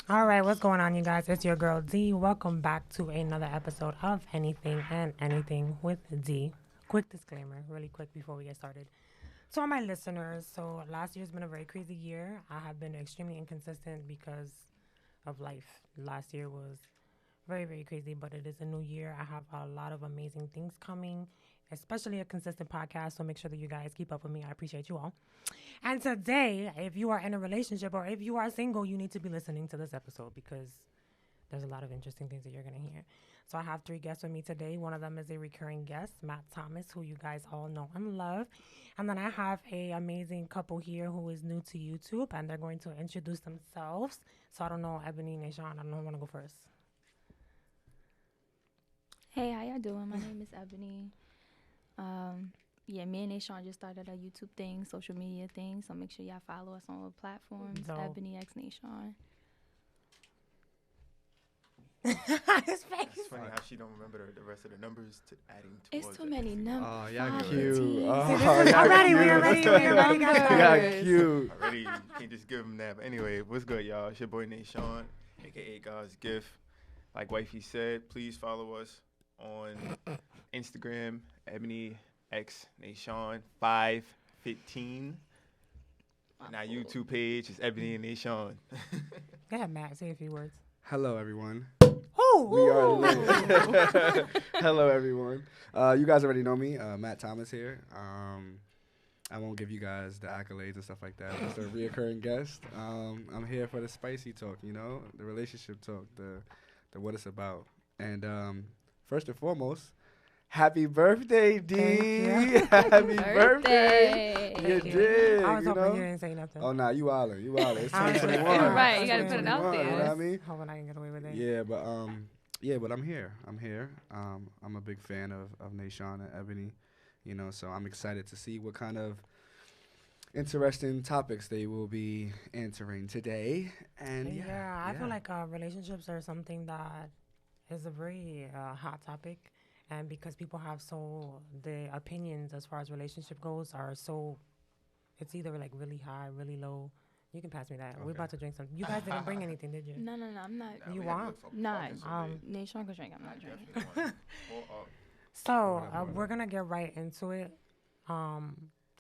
All right, what's going on, you guys? It's your girl D. Welcome back to another episode of Anything and Anything with D. Quick disclaimer, really quick before we get started. To all my listeners, so last year's been a very crazy year. I have been extremely inconsistent because of life. Last year was very, very crazy, but it is a new year. I have a lot of amazing things coming, especially a consistent podcast. So make sure that you guys keep up with me. I appreciate you all. And today, if you are in a relationship or if you are single, you need to be listening to this episode because there's a lot of interesting things that you're going to hear. So I have 3 guests with me today. One of them is a recurring guest, Matt Thomas, who you guys all know and love. And then I have a amazing couple here who is new to YouTube, and they're going to introduce themselves. So I don't know, Eboni Naashon, I don't know who want to go first. Hey, how y'all doing? My name is Ebony. Me and Naashon just started a YouTube thing, social media thing. So make sure y'all follow us on all platforms. Dope. Ebony X Naashon. His It's face. funny how she don't remember the rest of the numbers to adding towards It's too it. many numbers. Oh, y'all 5, cute. 15. Oh, I'm ready, we're ready, guys. Y'all cute. Already, you can't just give them that. But anyway, what's good, y'all? It's your boy Naashon, a.k.a. God's Gift. Like Wifey said, please follow us on Instagram, Ebony X Naashon 515. And our YouTube page is Ebony and Naashon. Go ahead, Matt. Say a few words. Hello, everyone. Oh, We are lit. Hello, everyone. You guys already know me. Matt Thomas here. I won't give you guys the accolades and stuff like that. I'm just a reoccurring guest. I'm here for the spicy talk, the relationship talk, the what it's about. And first and foremost, happy birthday, D. Thank you. Happy birthday. Thank You you. did. I was you hoping know? you didn't say nothing. Oh, nah, you wildin'. You wildin'. It's I was- 2021. Right, you gotta put it out 2021, there. You know what I mean? Hoping I can get away with it. Yeah, but I'm here. I'm a big fan of Naashon and Ebony, so I'm excited to see what kind of interesting topics they will be answering today. And Yeah, I feel like relationships are something that is a very hot topic. And because people have the opinions as far as relationship goes are it's either like really high, really low. You can pass me that. We're Okay. about to drink something. You guys didn't bring anything, did you? No, I'm not. Nah, You we had to want? look for Nah, focus on it. Naashon can drink. I'm I not drinking. definitely want it. Pour up. So Whatever. we're going to get right into it.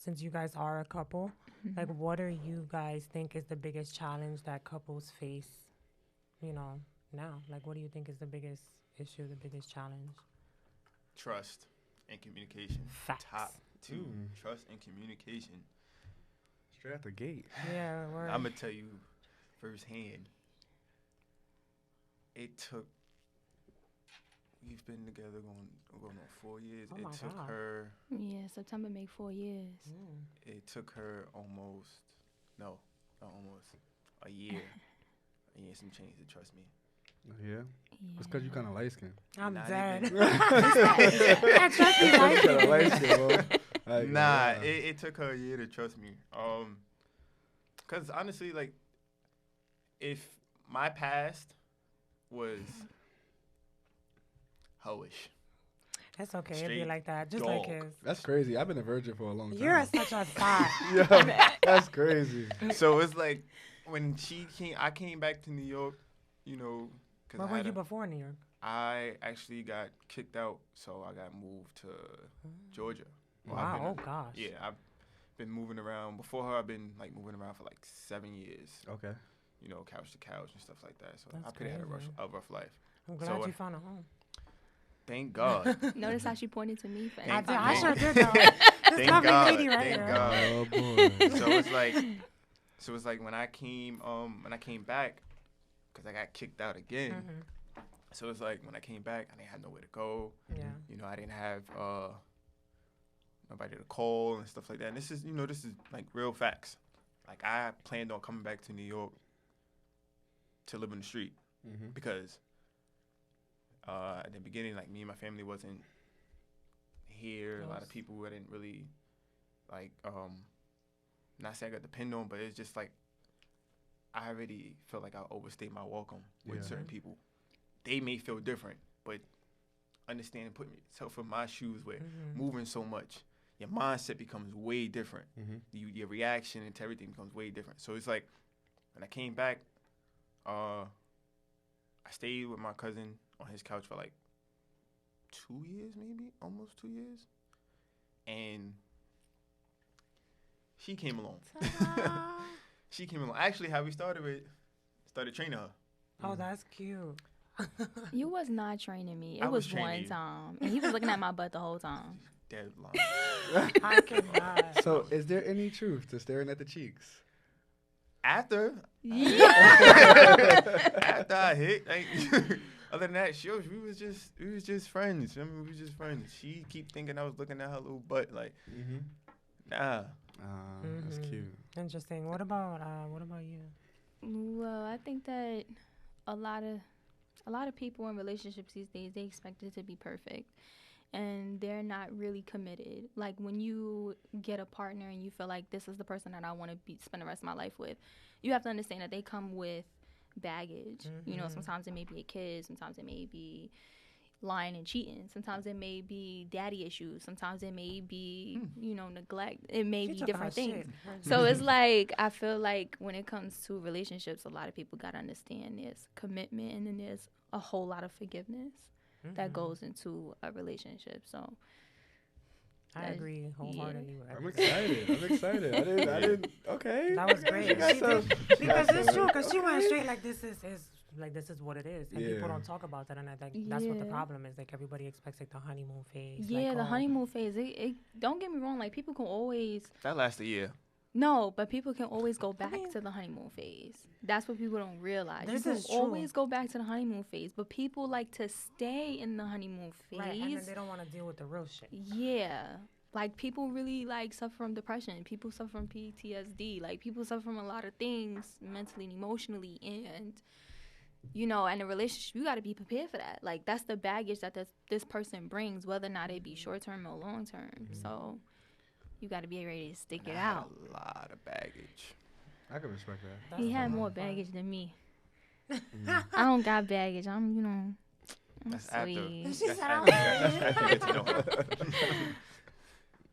Since you guys are a couple, like what do you guys think is the biggest challenge that couples face, now? Like what do you think is the biggest issue, the biggest challenge? Trust and communication. Facts. Top 2. Trust and communication. straight out the gate. Yeah, we're I'm gonna tell you firsthand. It took. We've been together going on 4 years. Oh It my took God. her. Yeah, September make 4 years. It took her almost. No, not almost. A year. A year some change to trust me. Yeah, it's because you kind of light skinned. I'm Not dead. even- I trust you, Kind of like light skinned, bro. Like, Nah, it took her a year to trust me. Cause honestly, like, if my past was hoish, It's okay. It'd be Straight like that, just like dog. his. that's crazy. I've been a virgin for a long time. You're such a thought. Yeah, that's crazy. so it's like when I came back to New York, cause Where I were had you a- before New York? I actually got kicked out, so I got moved to Georgia. Well, I've Wow. been- Oh gosh. Yeah, I've been moving around. Before her, I've been like moving around for like 7 years. Okay. Couch to couch and stuff like that. So That's I pretty had crazy. a rough life. I'm glad So, you found a home. Thank God. Notice how she pointed to me for Thank I advice. sure God. did though. This Thank lovely God. lady right Thank here. God. Oh boy. So it's like when I came back, cause I got kicked out again. Mhm. So it's like when I came back, I didn't have nowhere to go. Yeah. I didn't have nobody to call and stuff like that. And this is like real facts. Like I planned on coming back to New York to live in the street Mm-hmm. because at the beginning, like me and my family wasn't here. A lot of Close. people I didn't really like. Not saying I got depend on, but it's just like I already felt like I overstayed my welcome with Yeah. certain people. They may feel different, but understand and put myself in my shoes where moving so much, your mindset becomes way different. Mm-hmm. Your reaction to everything becomes way different. So it's like when I came back, I stayed with my cousin on his couch for like 2 years, maybe almost 2 years, and she came along. She came along. Actually, how we started training her. Oh, that's cute. You was not training me. It I was was training one you. time, and he was looking at my butt the whole time. Dead line. I cannot. So, is there any truth to staring at the cheeks? After Yeah. after I hit, like, other than that, we was just friends. I mean, we was just friends. She keep thinking I was looking at her little butt, like, nah. That's cute. Interesting. What about you? Well, I think that a lot of people in relationships these days, they expect it to be perfect, and they're not really committed. Like when you get a partner and you feel like this is the person that I want to spend the rest of my life with, you have to understand that they come with baggage. You know, sometimes it may be a kid, sometimes it may be lying and cheating, sometimes it may be daddy issues, sometimes it may be neglect, it may be different things. So it's like, I feel like when it comes to relationships, a lot of people got to understand there's commitment and then there's a whole lot of forgiveness that goes into a relationship. So I agree wholeheartedly with I'm everything. excited. I didn't. Okay. That was great. Because it's true. Because she went straight like this is what it is, and people don't talk about that, and I think that's what the problem is. Like everybody expects like the honeymoon phase. Yeah, like, the honeymoon phase. It don't get me wrong. Like people can always That lasted a year. no, but people can always go back to the honeymoon phase. That's what people don't realize. This You is can true. always go back to the honeymoon phase, but people like to stay in the honeymoon phase. Right, and then they don't want to deal with the real shit. Yeah. Like, people really, like, suffer from depression. People suffer from PTSD. Like, people suffer from a lot of things mentally and emotionally. And, in a relationship, you got to be prepared for that. Like, that's the baggage that this person brings, whether or not it be short-term or long-term. So, you got to be ready to stick it out. A lot of baggage. I can respect that. He had more baggage than me. I don't got baggage. I'm That's sweet. That's after you get to know her.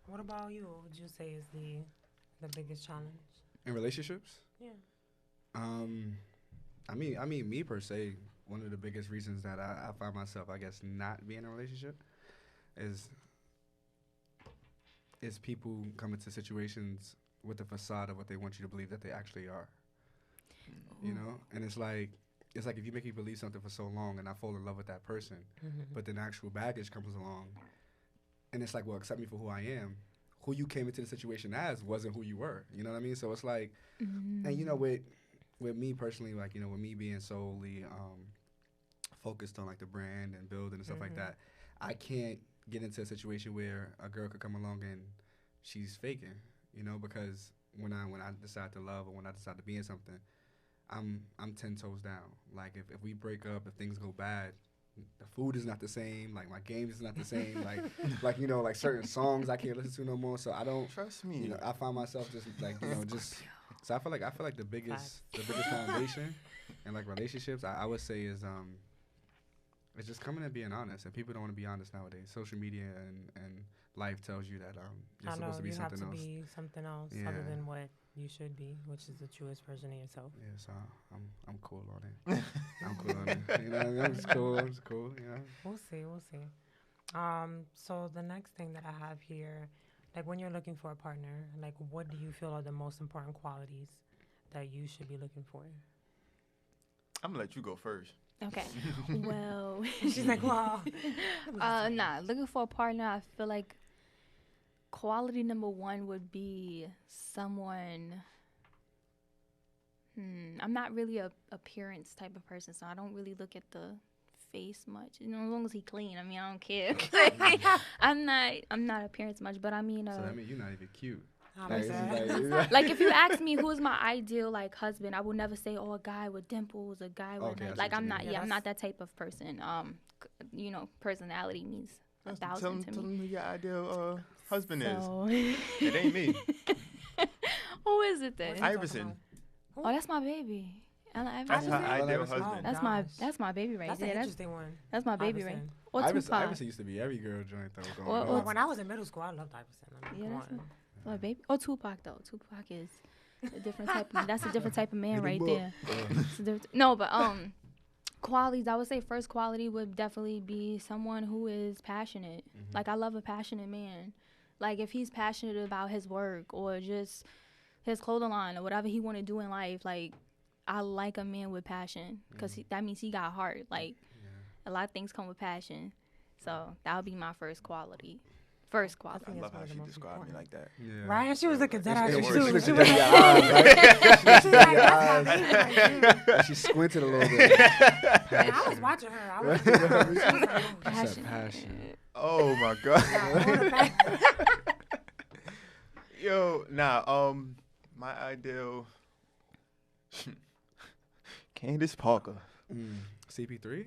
What about you? What would you say is the biggest challenge? In relationships? Yeah. I mean, me per se, one of the biggest reasons that I find myself, I guess, not being in a relationship is people come into situations with the facade of what they want you to believe that they actually are. You know? And it's like if you make me believe something for so long and I fall in love with that person, but then actual baggage comes along, and it's like, well, accept me for who I am. Who you came into the situation as wasn't who you were. You know what I mean? So it's like, and with me personally, like, with me being solely focused on like the brand and building and stuff like that, I can't get into a situation where a girl could come along and she's faking, because when I decide to love or when I decide to be in something, I'm 10 toes down. Like if we break up, if things go bad, the food is not the same. Like my game is not the same. like certain songs I can't listen to no more. So I don't Trust me. I find myself just like So I feel like the biggest foundation in like relationships I would say is it's just coming and being honest. And people don't want to be honest nowadays. Social media and life tells you that you're supposed to be something else. You have to be something else other than what you should be, which is the truest version of yourself. Yeah, so I'm cool on it. I'm cool on it. You know what I mean? I'm just cool. We'll see. So the next thing that I have here, like when you're looking for a partner, like what do you feel are the most important qualities that you should be looking for? I'm gonna let you go first. Okay. Well, She's like, wow. looking for a partner, I feel like quality number one would be someone. I'm not really a appearance type of person, so I don't really look at the face much. As long as he clean, I mean, I don't care. I'm not appearance much, but I mean. So that means you're not even cute. Like if you ask me who's my ideal like husband, I would never say a guy with dimples, a guy with like I'm not I'm not that type of person. Personality means 1,000 to me. Tell me who your ideal husband is. It ain't me. Who is it then? Iverson. Oh, that's my baby. That's her ideal husband. That's my baby right there. That's an interesting one. That's my baby right. Or Iverson used to be every girl joint though. When I was in middle school, I loved Iverson. My baby. Oh, Tupac though. Tupac is a different type. That's a different type of man right there. No, but Qualities, I would say first quality would definitely be someone who is passionate. Like, I love a passionate man. Like, if he's passionate about his work or just his clothing line or whatever he want to do in life, like, I like a man with passion because that means he got heart. Like, a lot of things come with passion. So that would be my first quality. First quality. I love how she described me like that. Yeah. Right? She was looking dead at It's you the too. worst. She was like, She she was like, that's my baby right there. She squinted a little bit. Yeah, I was watching her. I was watching her. She was like, oh, Passion. Passion. Oh my god. yeah, Yo, my ideal Candace Parker. CP3?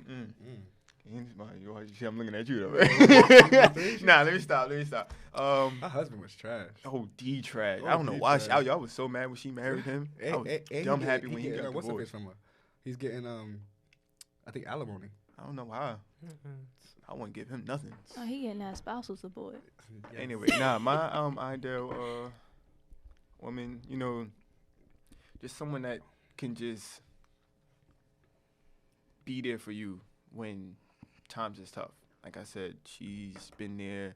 Candace, you see, I'm looking at you though. Nah, let me stop. Her husband was trash. Oh, D trash. Oh, I don't know D why. trash. Y'all was so mad when she married him. I was dumb happy when he got what's the divorced. face from her? He's getting I think alimony. I don't know why. I wouldn't give him nothing. Oh, he getting that spousal support. Yes. Anyway, my ideal woman, you know, just someone that can just be there for you when times is tough. Like I said, she's been there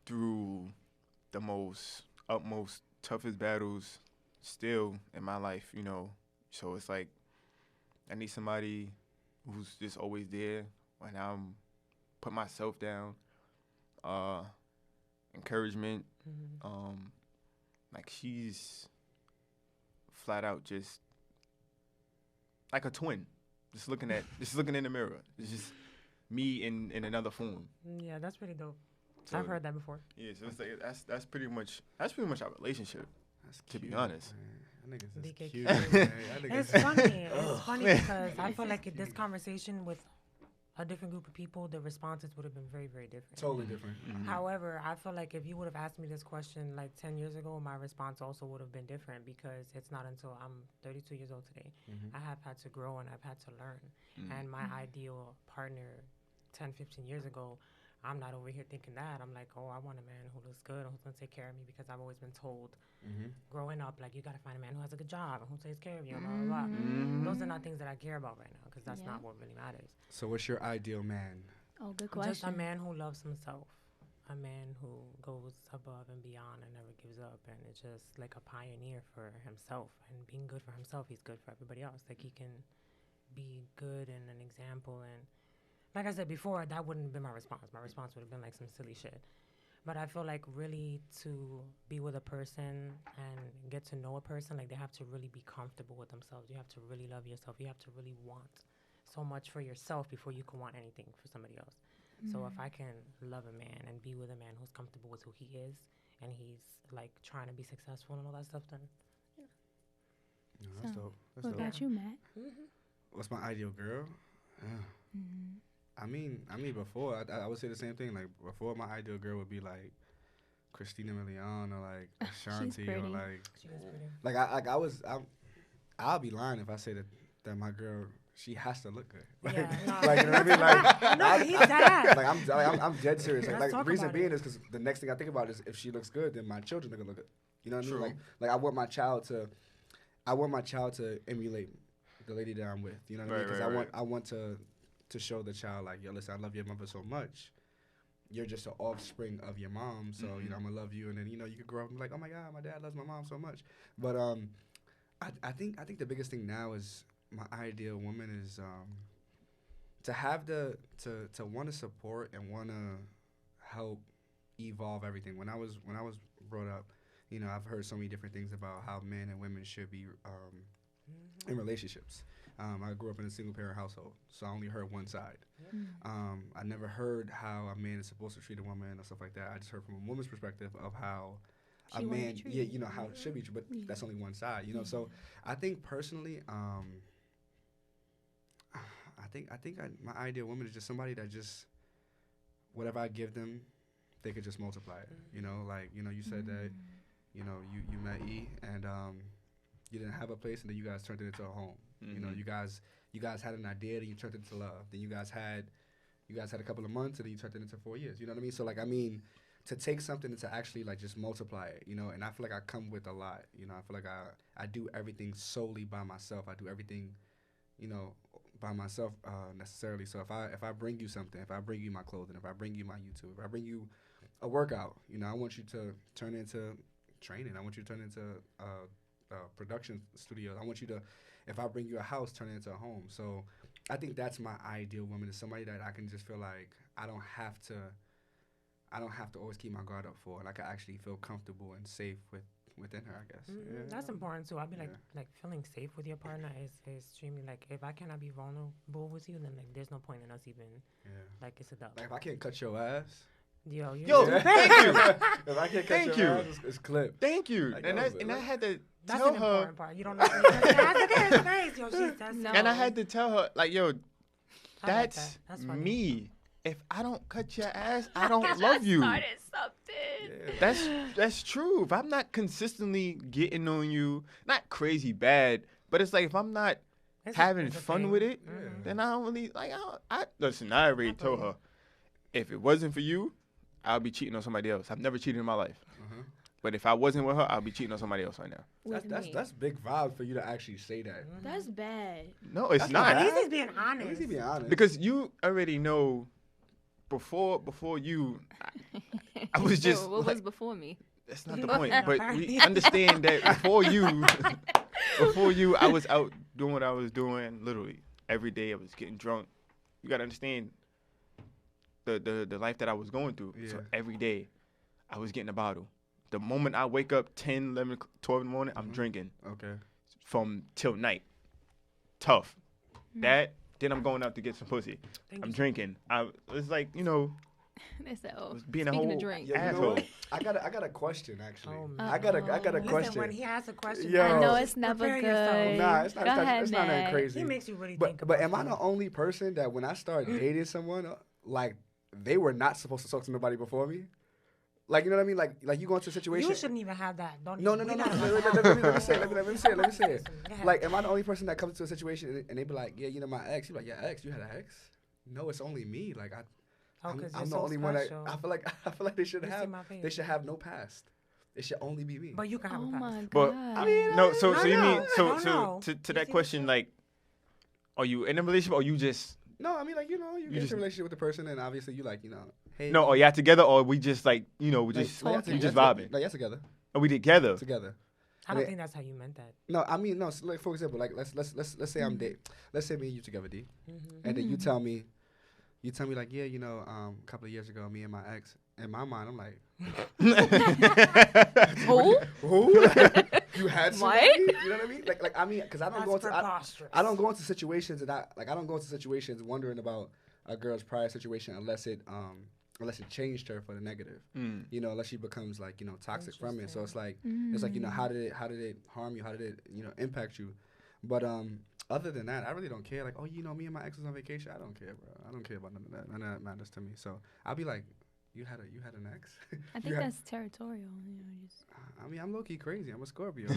through the utmost toughest battles still in my life, you know. So it's like I need somebody who's just always there when I'm put myself down. Encouragement. Like she's flat out just like a twin. Just looking in the mirror. It's just me in another form. Yeah, that's pretty dope. So, I've heard that before. Yeah, so it's like that's pretty much our relationship. That's To be cute, honest. man. That nigga's just DK cute. cute. man. That It's nigga's funny. It's funny because I feel like in this conversation with a different group of people, the responses would have been very, very different. totally different. However, I feel like if you would have asked me this question like 10 years ago, my response also would have been different because it's not until I'm 32 years old today. I have had to grow and I've had to learn. And my ideal partner 10, 15 years ago, I'm not over here thinking that. I'm like, oh, I want a man who looks good and who's going to take care of me because I've always been told growing up, like, you got to find a man who has a good job and who takes care of you, blah, blah, blah. Those are not things that I care about right now because that's not what really matters. So what's your ideal man? Oh, good question. Just a man who loves himself. A man who goes above and beyond and never gives up and is just like a pioneer for himself. And being good for himself, he's good for everybody else. Like he can be good and an example. And like I said before, that wouldn't have been my response. My response would have been like some silly shit. But I feel like really to be with a person and get to know a person, like they have to really be comfortable with themselves. You have to really love yourself. You have to really want so much for yourself before you can want anything for somebody else. So if I can love a man and be with a man who's comfortable with who he is and he's like trying to be successful and all that stuff, then No, that's So, dope. That's What dope. about you, Matt? What's my ideal girl? I mean, before I would say the same thing. Like before, my ideal girl would be like Christina Milian or like Ashanti or pretty. like she was pretty. I'll be lying if I say that my girl, she has to look good. Like, Yeah, no. like, you know what I mean? Like, No, he's that. like I'm dead serious. Let's Like talk the reason about being it. is because the next thing I think about is if she looks good, then my children are gonna look good. You know what I True. mean? Like I want my child to emulate the lady that I'm with. You know what I mean? Because I want to show the child like, yo, listen, I love your mother so much. You're just an offspring of your mom, so you know I'm gonna love you, and then you know you could grow up and be like, oh my God, my dad loves my mom so much. But I think the biggest thing now is my ideal woman is to have to want to support and want to help evolve everything. When I was brought up, you know, I've heard so many different things about how men and women should be in relationships. I grew up in a single parent household, so I only heard one side. I never heard how a man is supposed to treat a woman or stuff like that. I just heard from a woman's perspective of how a She wanna be man, treated. you know, how it should be treated, but that's only one side, you know. So I think personally, my ideal woman is just somebody that just whatever I give them, they could just multiply it. You know, like you know, you said that, you know, you met E and you didn't have a place, and then you guys turned it into a home. You know, you guys had an idea, then you turned it into love. Then you guys had a couple of months, and then you turned it into 4 years. You know what I mean? So like, I mean, to take something and to actually like just multiply it, you know. And I feel like I come with a lot. You know, I feel like I do everything solely by myself. I do everything, you know, by myself necessarily. So if I bring you something, if I bring you my clothing, if I bring you my YouTube, if I bring you a workout, I want you to turn into training. I want you to turn into production studios. I want you to, if I bring you a house, turn it into a home. So I think that's my ideal woman, is somebody that I can just feel like I don't have to always keep my guard up for. Like, I actually feel comfortable and safe within her, I guess. Yeah. That's important too. I'll be like feeling safe with your partner is extremely, like, if I cannot be vulnerable with you, then like there's no point in us even like it's a dub. Like, if I can't cut your ass. Yo, thank you. If I can't cut your ass, it's clipped. Thank you. Like, And I had to That's tell an her. important part. You don't know. That's okay. Yo, No. And I had to tell her, like, yo, I like that's that. That's funny. me. If I don't cut your ass, I don't love you. Started something. That's true. If I'm not consistently getting on you, not crazy bad, but it's like if I'm not having it's a fun thing. with it, Mm-hmm. then I don't really like. I listen. I already told her, if it wasn't for you, I'll be cheating on somebody else. I've never cheated in my life. But if I wasn't with her, I'll be cheating on somebody else right now. That's big vibe for you to actually say that. That's bad. No, it's That's not. not At least he's being honest. At least he being honest. Because you already know. Before you, I was just. What like, was before me? that's not the point. But we understand that before you, I was out doing what I was doing. Literally every day, I was getting drunk. You gotta understand the life that I was going through. Yeah. So every day, I was getting a bottle. The moment I wake up 10, 11, 12 in the morning, I'm drinking Okay. from till night. Tough. That. Then I'm going out to get some pussy. I'm drinking. It's like, They said, "Oh, being a speaking whole of drink." Yeah, you know asshole. what? I got a question actually. Oh, I got a Listen, question. when he asks a question, Yo. I know it's never prepare good. yourself. Nah, it's not. Go It's not, ahead, it's not that Matt. crazy. He makes you really think But about am I things. the only person that when I start dating someone, like they were not supposed to talk to nobody before me? Like, you know what I mean? Like you go into a situation. You shouldn't even have that. Don't No. we Let not me allowed to have say it. Let me say it. Go ahead. Like, am I the only person that comes to a situation and they be like, yeah, my ex? You be like, yeah, ex. You had an ex? No, it's only me. Like, Oh, 'cause I'm you're the so only one that special. I feel like they should You see have. my face. They should have no past. It should only be me. But you can have Oh a past. my But god. I mean, no, so No, you no, mean no, so no. to You that see question, like, are you in a relationship or you just No, I mean, like, you get just- into a relationship with the person and obviously you like, hey. no? Are y'all together or we just like we like, just like, we just yeah, vibing? Like, yeah, together. Are we together? Together. I And don't it- think that's how you meant that. No, I mean, no. So like, for example, like let's say I'm date. Let's say me and you together, D. Mm-hmm. And then you tell me like, yeah, a couple of years ago, me and my ex. In my mind, I'm like, Who? who? You had somebody? What? You know what I mean? Like I mean, because I don't That's go into preposterous. I don't go into situations and I don't go into situations wondering about a girl's prior situation unless it changed her for the negative. Mm. Unless she becomes like toxic from it. So it's like Mm. how did it harm you? How did it impact you? But other than that, I really don't care. Like, oh, me and my ex was on vacation. I don't care, bro. I don't care about none of that. None of that matters to me. So I'll be like, you had an ex? I You think had- that's territorial. Just I mean, I'm low key crazy. I'm a Scorpio.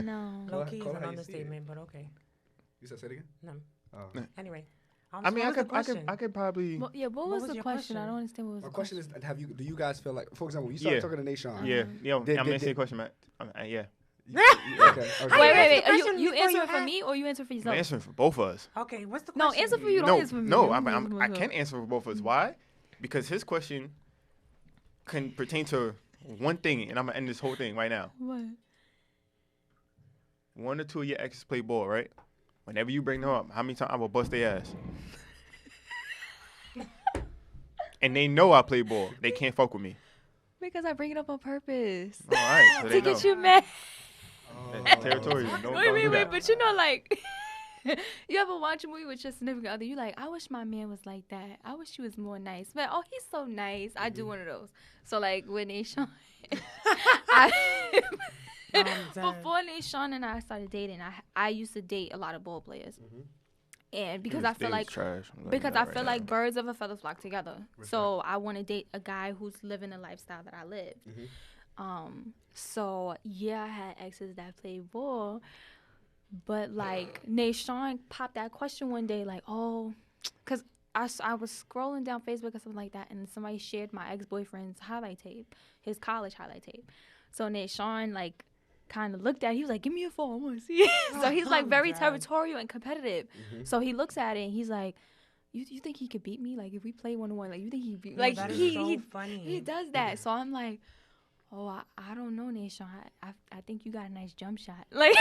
no. Low key is call it an how you see it. understatement, but okay. You said say it again? No. Oh. Anyway. I mean, what was the I could probably. Well, yeah. What What was was the your question? I question? don't understand what was My the question is, do you guys feel like, for example, you started Yeah. talking to Naashon. Yeah, I'm Did- answering did- your question, Matt. Yeah, Okay. I Wait. asked the Are you question you before answering you for asked- me or you answering for I'm yourself? answering for both of us. Okay, what's the No, question? answer for you. Don't No, answer for me. no, I'm I answering for can answer for both of us. Why? Because his question can pertain to one thing, and I'm gonna end this whole thing right now. What? One or two of your exes play ball, right? Whenever you bring them up, how many times I will bust their ass? And they know I play ball. They can't fuck with me. Because I bring it up on purpose. All right, so they To know. get you mad. That's territorial. Don't do that. But like, you ever watch a movie with your significant other? You like, I wish my man was like that. I wish he was more nice. But oh, he's so nice. I do one of those. So like when Naashon, before Naashon and I started dating, I used to date a lot of ball players, and because I feel like trash. birds of a feather flock together. So I want to date a guy who's living the lifestyle that I live. So yeah, I had exes that played ball, but like Naashon popped that question one day, like, oh, because I was scrolling down Facebook or something like that, and somebody shared my ex-boyfriend's highlight tape, his college highlight tape. So Naashon like kind of looked at it. He was like, give me your phone. I want to see it. So he's like very Dang. territorial and competitive. So he looks at it and he's like, you think he could beat me? Like, if we play 1-on-1, like, you think he could beat me? Yo, Like, that is he so funny. he does that. So I'm like, oh, I don't know, Naashon. I think you got a nice jump shot. Like,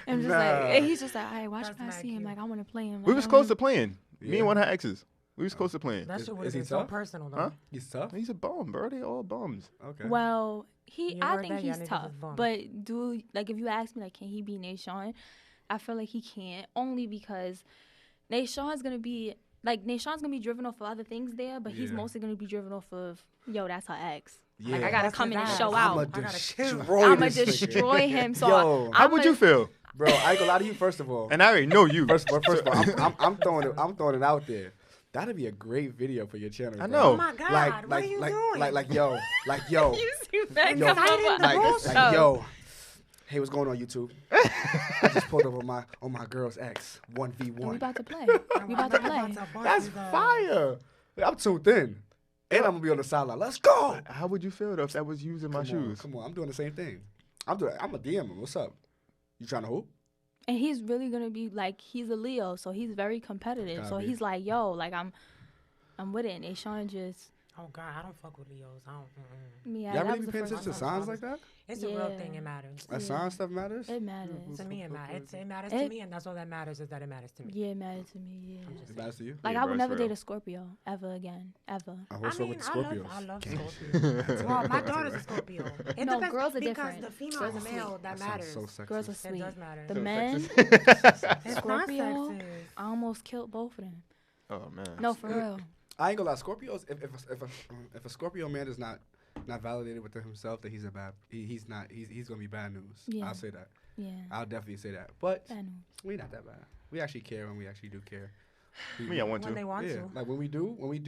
I'm just like, and he's just like, all right, watch That's when I mad see him. cute. Like, I want to play him. We Like, was I close wanna- to playing. Me and one of her exes. We was close to playing. That shit would Is have he been so tough? personal, though. Huh? He's tough. He's a bum, bro. They all bums. Okay. Well, You I heard think that? Y'all he's niggas tough. is bum. But if you ask me, like, can he beat Naashon? I feel like he can't, only because Naashon's gonna be driven off of other things there, but he's Yeah. mostly gonna be driven off of, yo, that's her ex. Yeah. Like, I gotta That's come his in and ass. show I'ma out. I'ma I gotta destroy I'ma this nigga. destroy him. So Yo. How would you feel? Bro, I ain't gonna lie to you. First of all, And I already know you. first of all, I'm throwing it out there. That'd be a great video for your channel. I bro. know. Oh my God, what are you doing? Like yo, you see that Yo, come Excited up? the like bullshit. yo. Hey, what's going on YouTube? I just pulled up on my girl's ex, 1v1. We about to play. I'm We about to play. bust That's his ass. fire. I'm tuned in. And I'm gonna be on the sideline. Let's go. How would you feel though if that was using my shoes? Come on, I'm doing the same thing. I'm a DM him. What's up? You trying to hoop? And he's really gonna be like, he's a Leo, so he's very competitive. So Gotta be. he's like, yo, like I'm with it. And Naashon just, Oh God, I don't fuck with Leos. I don't. yeah, Y'all that really was be the paying first attention to one. signs like that? It's a real Yeah. thing. It matters. That Yeah. sign stuff matters? It matters. To me, it matters. It matters It- to me, and that's all that matters is that it matters to me. Yeah, it mattered to me. Yeah. I'm just It matters to you? Like Yeah, I bro, would it's never real. date a Scorpio ever again, ever. What's wrong with the Scorpios? I love Scorpios. Well, my daughter's a Scorpio. It No, depends, girls are because different. the female Girls and are the male sweet. that sounds matters. so sexy. Girls are It sweet. does matter. The So men, sexist. It's Scorpio, not sexist. I almost killed both of them. Oh man. No, for real. I ain't gonna lie, Scorpios. If a Scorpio man is not validated within himself, that he's a bad. He's gonna be bad news. Yeah. I'll say that. Yeah. I'll definitely say that. But Bad news. we not that bad. We actually care when we actually do care. Me, I want When to. they want Yeah, to. like when we do, we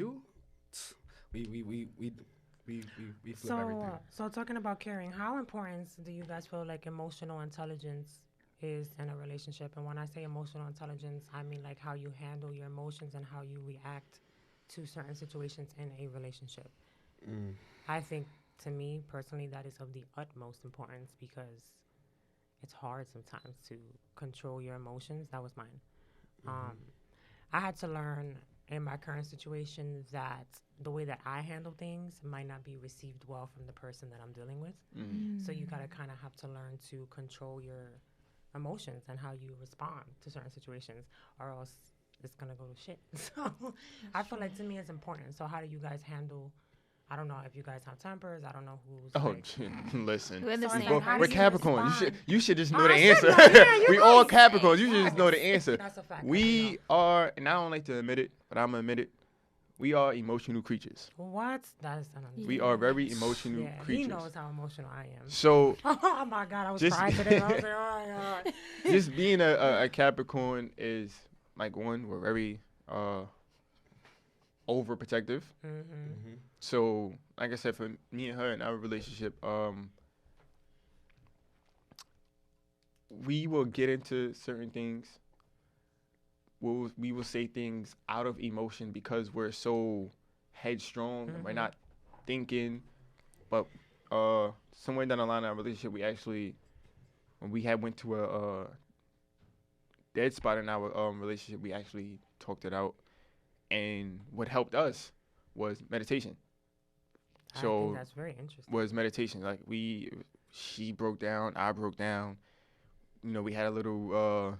flip everything. So talking about caring, how important do you guys feel like emotional intelligence is in a relationship? And when I say emotional intelligence, I mean like how you handle your emotions and how you react to certain situations in a relationship. I think, to me personally, that is of the utmost importance because it's hard sometimes to control your emotions. That was mine. I had to learn in my current situation that the way that I handle things might not be received well from the person that I'm dealing with. So you gotta kind of have to learn to control your emotions and how you respond to certain situations, or else it's gonna go to shit. So I feel like to me it's important. So how do you guys handle? I don't know if you guys have tempers. I don't know who's. Oh, like, listen. We're the So it's same. like, how We're do you Capricorn. respond? You should just know Oh, the I should answer. know. Yeah, you're We all right. Capricorns. You should just know the answer. That's a fact. We are, and I don't like to admit it, but I'm gonna admit it. We are emotional creatures. What? That's We are very emotional Yeah, he creatures. knows how emotional I am. So Oh my God, I was Just- crying today. I was like, oh my God. just being a Capricorn is like one, we're very overprotective. So like I said, for me and her in our relationship, we will get into certain things. We will say things out of emotion because we're so headstrong and we're not thinking. But somewhere down the line in our relationship, we actually, when we had went to a dead spot in our relationship, we actually talked it out. And what helped us was meditation. I So think that's very interesting. was meditation. Like she broke down, I broke down. You know, we had a little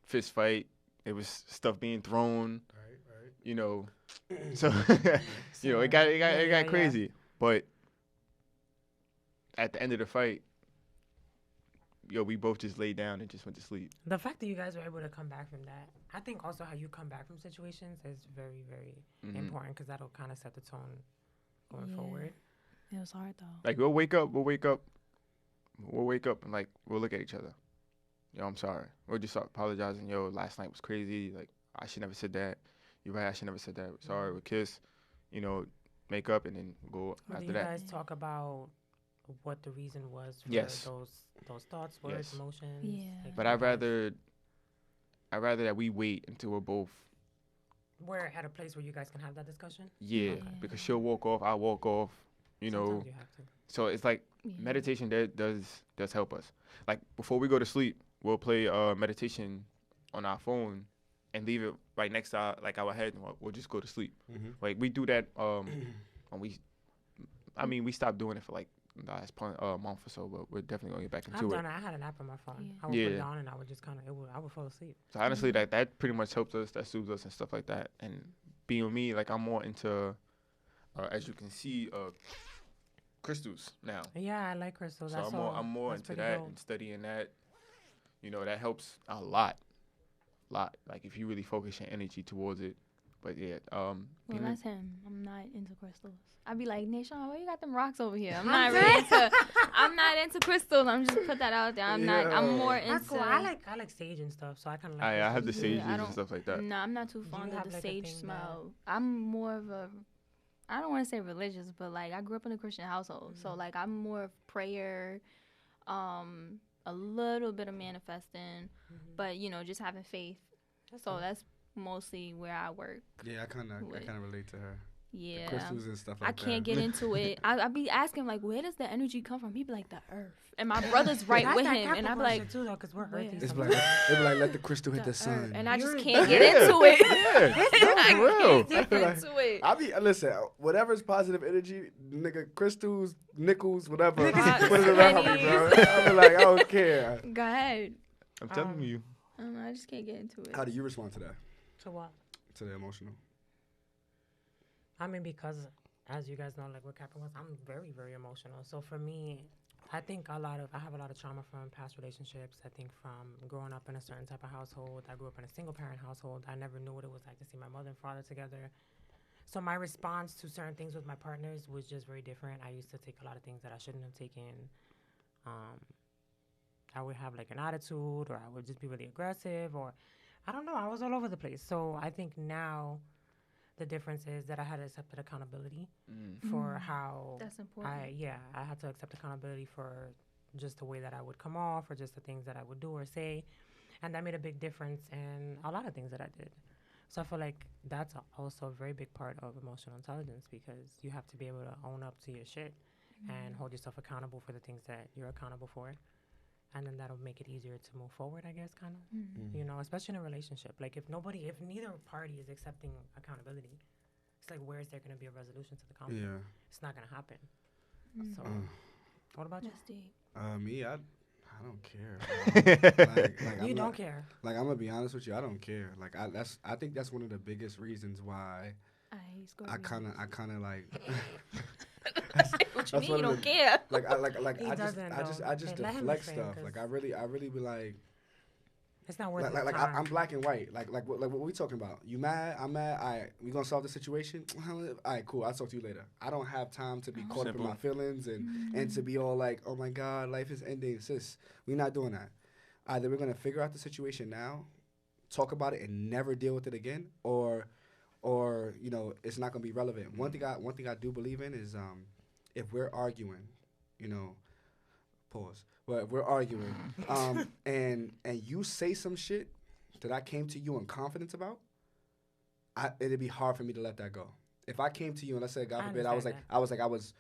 fist fight. It was stuff being thrown. Right. You know, so you know it got crazy. But at the end of the fight, we both just laid down and just went to sleep. The fact that you guys were able to come back from that, I think also how you come back from situations is very, very important because that'll kind of set the tone going forward. It was hard though. Like we'll wake up and like we'll look at each other. Yo, I'm sorry. We'll just start apologizing. Yo, last night was crazy. Like I should never said that. You're right. I should never said that. Sorry. We'll kiss. You know, make up and then go Do after you that. guys talk about what the reason was for Yes. those thoughts, words, Yes. Yeah. emotions? like, But I'd rather that we wait until we're both we're at a place where you guys can have that discussion. because she'll walk off, I walk off. You know, Sometimes you have to. so it's like meditation does help us. Like before we go to sleep, we'll play meditation on our phone and leave it right next to our head, and we'll just go to sleep. Mm-hmm. Like we do that when we stopped doing it for like the last month or so, but we're definitely gonna get back into I've it. done it. I had an app on my phone. Yeah. I would put it Yeah. on and I would just I would fall asleep. So honestly, that pretty much helps us, that soothes us and stuff like that. And being me, like I'm more into, as you can see, crystals now. Yeah, I like crystals. So I'm more into that and studying that. You know, that helps a lot. Like if you really focus your energy towards it. But yeah, Well, even- that's him. I'm not into crystals. I'd be like, Naashon, why you got them rocks over here? I'm not really into. I'm not into crystals. I'm just put that out there. I'm not. I'm more into. That's cool. I like sage and stuff, so I kind of like. I have the crystals. sage Yeah, I and don't- stuff like that. No, I'm not too Do fond you of have, the like, a sage thing smell. I'm more of a. I don't want to say religious, but like I grew up in a Christian household, so like I'm more of prayer, a little bit of manifesting, but just having faith. That's So cool. that's mostly where I work. Yeah, I kind of Wait. relate to her. Yeah. The crystals and stuff like I that. can't get into it. I be asking like, where does the energy come from? He be like, the earth. And my brother's right That's with that him, and I be Capricorn like, shit too, though, because we're where? earthy. It's sometimes. like they be like, let the crystal hit the earth. sun. And I just You're- can't get Yeah. into it. Yeah. I for real. can't get into it. I be listen. Whatever's positive energy, nigga, crystals, nickels, whatever. Rocks, Put it around me, bro. pennies. I be like, I don't care. Go ahead. I'm telling you. I just can't get into it. How do you respond to that? To what? To the emotional? I mean, because as you guys know, like with Capricorns, I'm very, very emotional. So for me, I think I have a lot of trauma from past relationships. I think from growing up in a certain type of household. I grew up in a single parent household. I never knew what it was like to see my mother and father together. So my response to certain things with my partners was just very different. I used to take a lot of things that I shouldn't have taken. I would have like an attitude, or I would just be really aggressive, or I don't know. I was all over the place. So I think now the difference is that I had accepted accountability for how That's important. I had to accept accountability for just the way that I would come off, or just the things that I would do or say, and that made a big difference in a lot of things that I did. So I feel like that's also a very big part of emotional intelligence, because you have to be able to own up to your shit and hold yourself accountable for the things that you're accountable for. And then that'll make it easier to move forward, I guess, kind of. You know, especially in a relationship. Like, if neither party is accepting accountability, it's like, where is there going to be a resolution to the conflict? Yeah. It's not going to happen. So, what about you? That's deep. Me, I don't care. You I'm don't not- care. Like, I'm gonna be honest with you, I don't care. Like, I think that's one of the biggest reasons why I hate I Scorpios. kind of like. What you That's mean you one of don't the- care? Like He I doesn't, just though. Let him deflect explain, stuff. 'cause- Like I really be like It's not worth like his I'm time. black and white. Like what we talking about? You mad? I'm mad. All right, we gonna solve the situation. All right, cool. I'll talk to you later. I don't have time to be caught up in Simple. my feelings and to be all like, oh my god, life is ending. Sis, we're not doing that. Either we're gonna figure out the situation now, talk about it, and never deal with it again, or you know, it's not gonna be relevant. One thing I do believe in is if we're arguing, you know, pause. But if we're arguing, and you say some shit that I came to you in confidence about, it'd be hard for me to let that go. If I came to you and let's say, God forbid, I was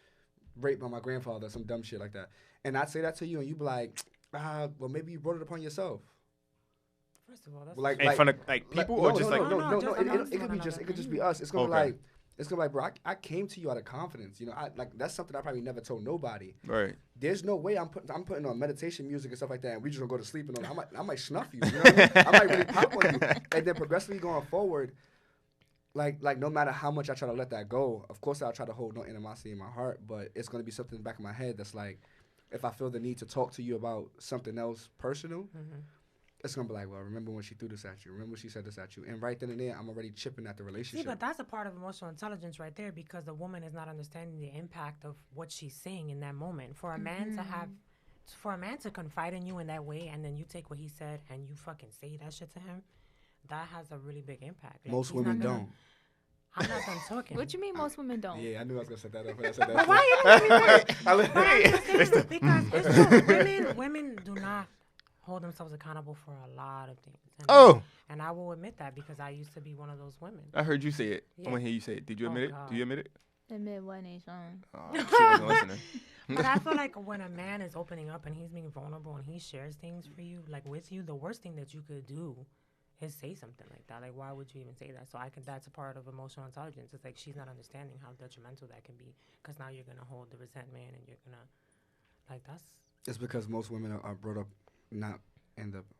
raped by my grandfather, or some dumb shit like that, and I'd say that to you, and you'd be like, well, maybe you brought it upon yourself. First of all, that's Like, In front of people, or just like No, no, just it amongst could be one just, it another. could just be us. It's gonna Okay. be like, bro, I came to you out of confidence. You know, that's something I probably never told nobody. right. There's no way I'm putting on meditation music and stuff like that, and we just gonna go to sleep and all that. I might snuff you. You know what I mean? I might really pop on you, and then progressively going forward, like no matter how much I try to let that go, of course I'll try to hold no animosity in my heart, but it's gonna be something in the back of my head that's like, if I feel the need to talk to you about something else personal, it's gonna be like, well, remember when she threw this at you? Remember when she said this at you? And right then and there, I'm already chipping at the See, relationship. but that's a part of emotional intelligence right there, because the woman is not understanding the impact of what she's saying in that moment. For a man to confide in you in that way, and then you take what he said and you fucking say that shit to him, that has a really big impact. Like, Most he's women not gonna- don't. I'm not done talking. What you mean most women don't? Yeah, I knew I was gonna set that up. When I said that. But shit. why you looking at me? I li- But I'm just saying, because it's true. Women do not hold themselves accountable for a lot of things. And I will admit that, because I used to be one of those women. I heard you say it. I Yeah. want to hear you say it. Did you Oh, admit it? God. Do you admit it? Admit what, Naashon? She wasn't listening. But I feel like when a man is opening up and he's being vulnerable and he shares things for you, like with you, the worst thing that you could do is say something like that. Like, why would you even say that? So that's a part of emotional intelligence. It's like she's not understanding how detrimental that can be, because now you're gonna hold the resentment and you're gonna, like, that's. It's because most women are brought up not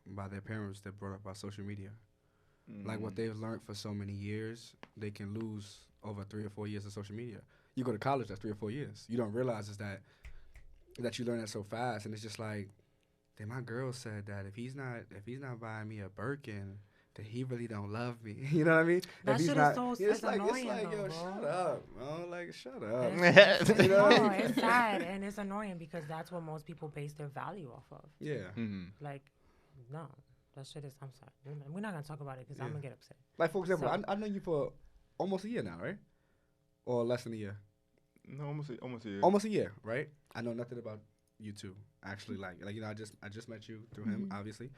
by their parents. They're brought up by social media. Like what they've learned for so many years, they can lose over 3 or 4 years of social media. You go to college, that's 3 or 4 years. You don't realize is that you learn that so fast, and it's just like, then my girl said that if he's not buying me a Birkin, that he really don't love me. You know what I mean? That if shit he's is so it's like annoying, yo, though, shut bro. up, bro. Like shut up. It's, You know what I no, mean? it's sad and it's annoying because that's what most people base their value off of. Yeah. Like, no, that shit is. I'm sorry, we're not gonna talk about it because I'm gonna get upset. Like for example, So- I know you for almost a year now, right? Or less than a year. No, almost a year. Almost a year, right? I know nothing about you two. Actually, like you know, I just met you through him, obviously,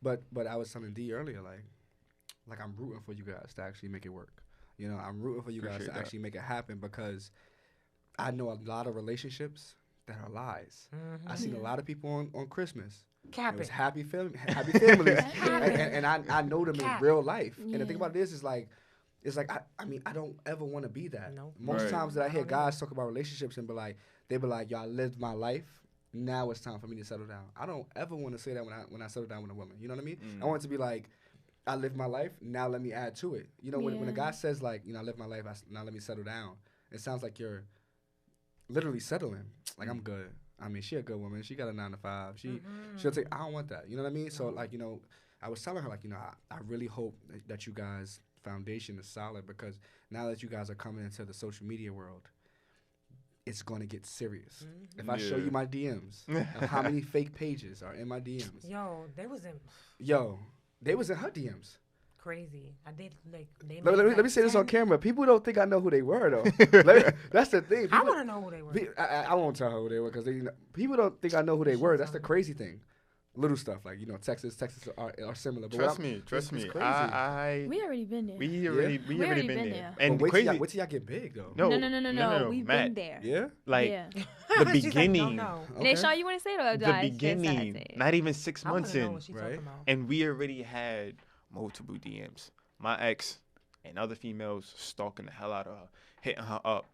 but I was telling D earlier, like I'm rooting for you guys to actually make it work. You know, I'm rooting for you guys Appreciate to that. actually make it happen, because I know a lot of relationships that are lies. I seen a lot of people on Christmas. Cap It was it. happy families, and I know them Cap. in real life. And the thing Yeah. about this is like, it's like I mean I don't ever want to be that. No. Most Right. times that I I hear don't guys talk about relationships and they be like, yo, I lived my life. Now it's time for me to settle down. I don't ever want to say that when I settle down with a woman. You know what I mean? I want it to be like, I lived my life. Now let me add to it. You know, when a guy says like, you know, I lived my life. Now let me settle down. It sounds like you're literally settling. Like I'm good. I mean, she a good woman. She got a 9 to 5. She'll take. I don't want that. You know what I mean? So like, you know, I was telling her like, you know, I really hope that you guys' foundation is solid, because now that you guys are coming into the social media world, it's going to get serious. If I show you my DMs of how many fake pages are in my DMs, Yo, they was in her DMs. crazy. I did like they. Let me say this on camera. People don't think I know who they were though. That's the thing. I People- want to know who they were. I won't tell her who they were, because people don't think I know who they were. That's the crazy thing. Little stuff like, you know, Texas are similar. But Trust it's me. crazy. We already been there. We already been there. But And wait crazy. till y'all get big though. No. We've Matt, been there. Yeah. Like yeah. the She's like, beginning, no. Okay. Naashon, you want to say it or do the I just beginning, say it? not even 6 I want months to know in, what she's right? talking about. and we already had multiple DMs. My ex and other females stalking the hell out of her, hitting her up,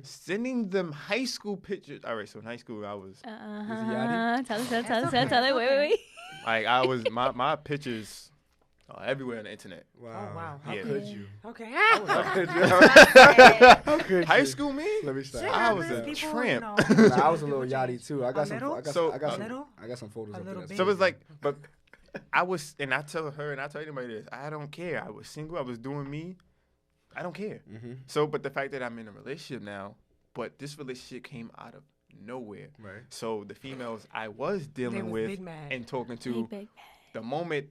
sending them high school pictures. All right, so in high school I was Yachty? Tell it. Wait. like, I was my pictures are everywhere on the internet. Wow. Oh, wow. How Yeah. could you? Okay. How could you? How could High you? school me? Let me stop. Shit I was happens, a people, tramp. Nah, I was a little yachty too. I got A little? I got some photos A up little there. bit. So it's like, but I was, and I tell her, and I tell anybody this, I don't care. I was single. I was doing me. I don't care. So, but the fact that I'm in a relationship now, but this relationship came out of nowhere. Right. So the females I was They dealing was with big mad. and talking to, Big the moment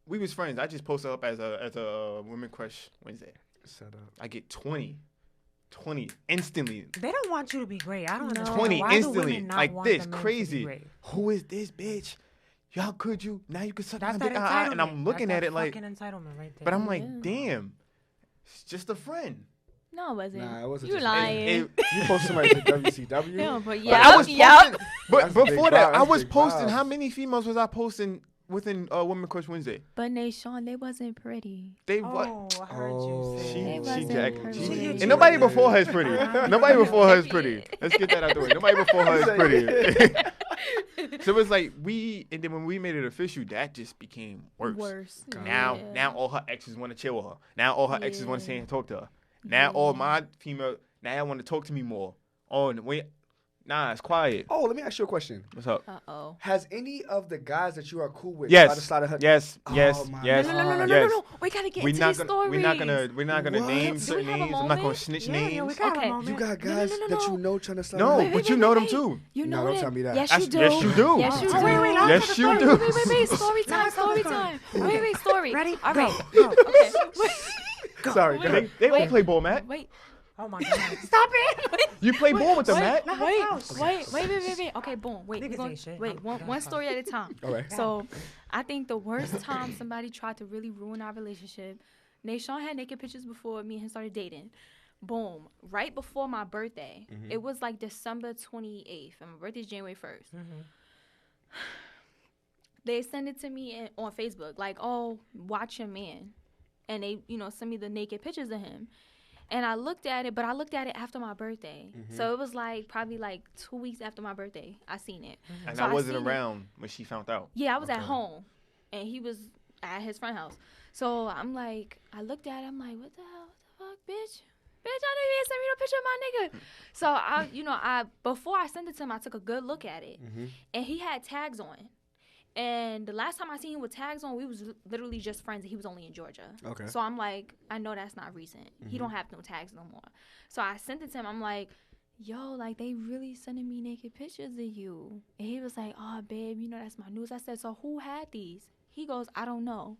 we was friends, I just posted up as a Women Crush Wednesday. Set up. I get 20 instantly. They don't want you to be great. I don't No. understand. 20 Why do instantly, women not like want this, the men to be crazy. great? Who is this bitch? Y'all could you? Now you can suck That's my that dick. entitlement. And I'm looking That's at that it like, fucking entitlement right there. but I'm like, Yeah. damn, it's just a friend. No, it wasn't. Nah, it wasn't You just- lying. It- You post somebody to WCW? Yeah, but But yeah, I was yeah. posting, but That's before big that, vibes, I was big posting. vibes. How many females was I posting within Women Crush Wednesday? But Naashon, they wasn't pretty. They what? Oh, I heard Oh. you say. She They she wasn't jacked. pretty. She, She and nobody hit before her is pretty. Nobody before her is Period. pretty. Let's get that out the way. Nobody before her is pretty. So it's like and then when we made it official, that just became worse. Now all her exes want to chill with her. Now all her exes want to stay and talk to her. Now all my female now want to talk to me more. It's quiet. Oh, let me ask you a question. What's up? Uh-oh. Has any of the guys that you are cool with Yes. tried to slide her? Yes. Oh Yes. my Yes. God. Yes. No. We gotta get We're into not these gonna. stories. We're not gonna What? name Do certain we have a names. I'm not gonna moment? snitch Yeah, names. we got Okay. a moment. You got No, no, guys no, no, that no. you know trying to slide No, her? but you know them too. You No, know don't that. tell me that. Yes, Yes, you do. yes, you do. Yes, you Oh, do. wait, let me Yes, tell the you story. do. Wait. Story time. Let's tell the Story time. Wait. Story. Ready? All right. Go. Okay. Sorry, Wait. go ahead. They don't Wait. play ball, Matt. Wait. Oh my God! Stop it! You play ball with them, Wait. Matt. Wait. Okay, boom. Wait. Niggas we're gonna- ain't shit. Wait. One story at a time. All right. So, I think the worst time somebody tried to really ruin our relationship, Naashon had naked pictures before me and him started dating. Boom. Right before my birthday. It was like December 28th. And my birthday's January 1st. They sent it to me on Facebook. Like, oh, watch your man. And they, sent me the naked pictures of him. And I looked at it, but I looked at it after my birthday. So it was like probably like 2 weeks after my birthday. I seen it. And so I wasn't around when she found out. Yeah, I was at home. And he was at his friend's house. So I'm like, I looked at it. I'm like, what the hell? What the fuck, bitch? Bitch, I didn't even send me no picture of my nigga. So I before I sent it to him, I took a good look at it. And he had tags on. And the last time I seen him with tags on, we was literally just friends, and he was only in Georgia. Okay. So I'm like, I know that's not recent. He don't have no tags no more. So I sent it to him. I'm like, yo, like, they really sending me naked pictures of you. And he was like, oh, babe, that's my news. I said, so who had these? He goes, I don't know.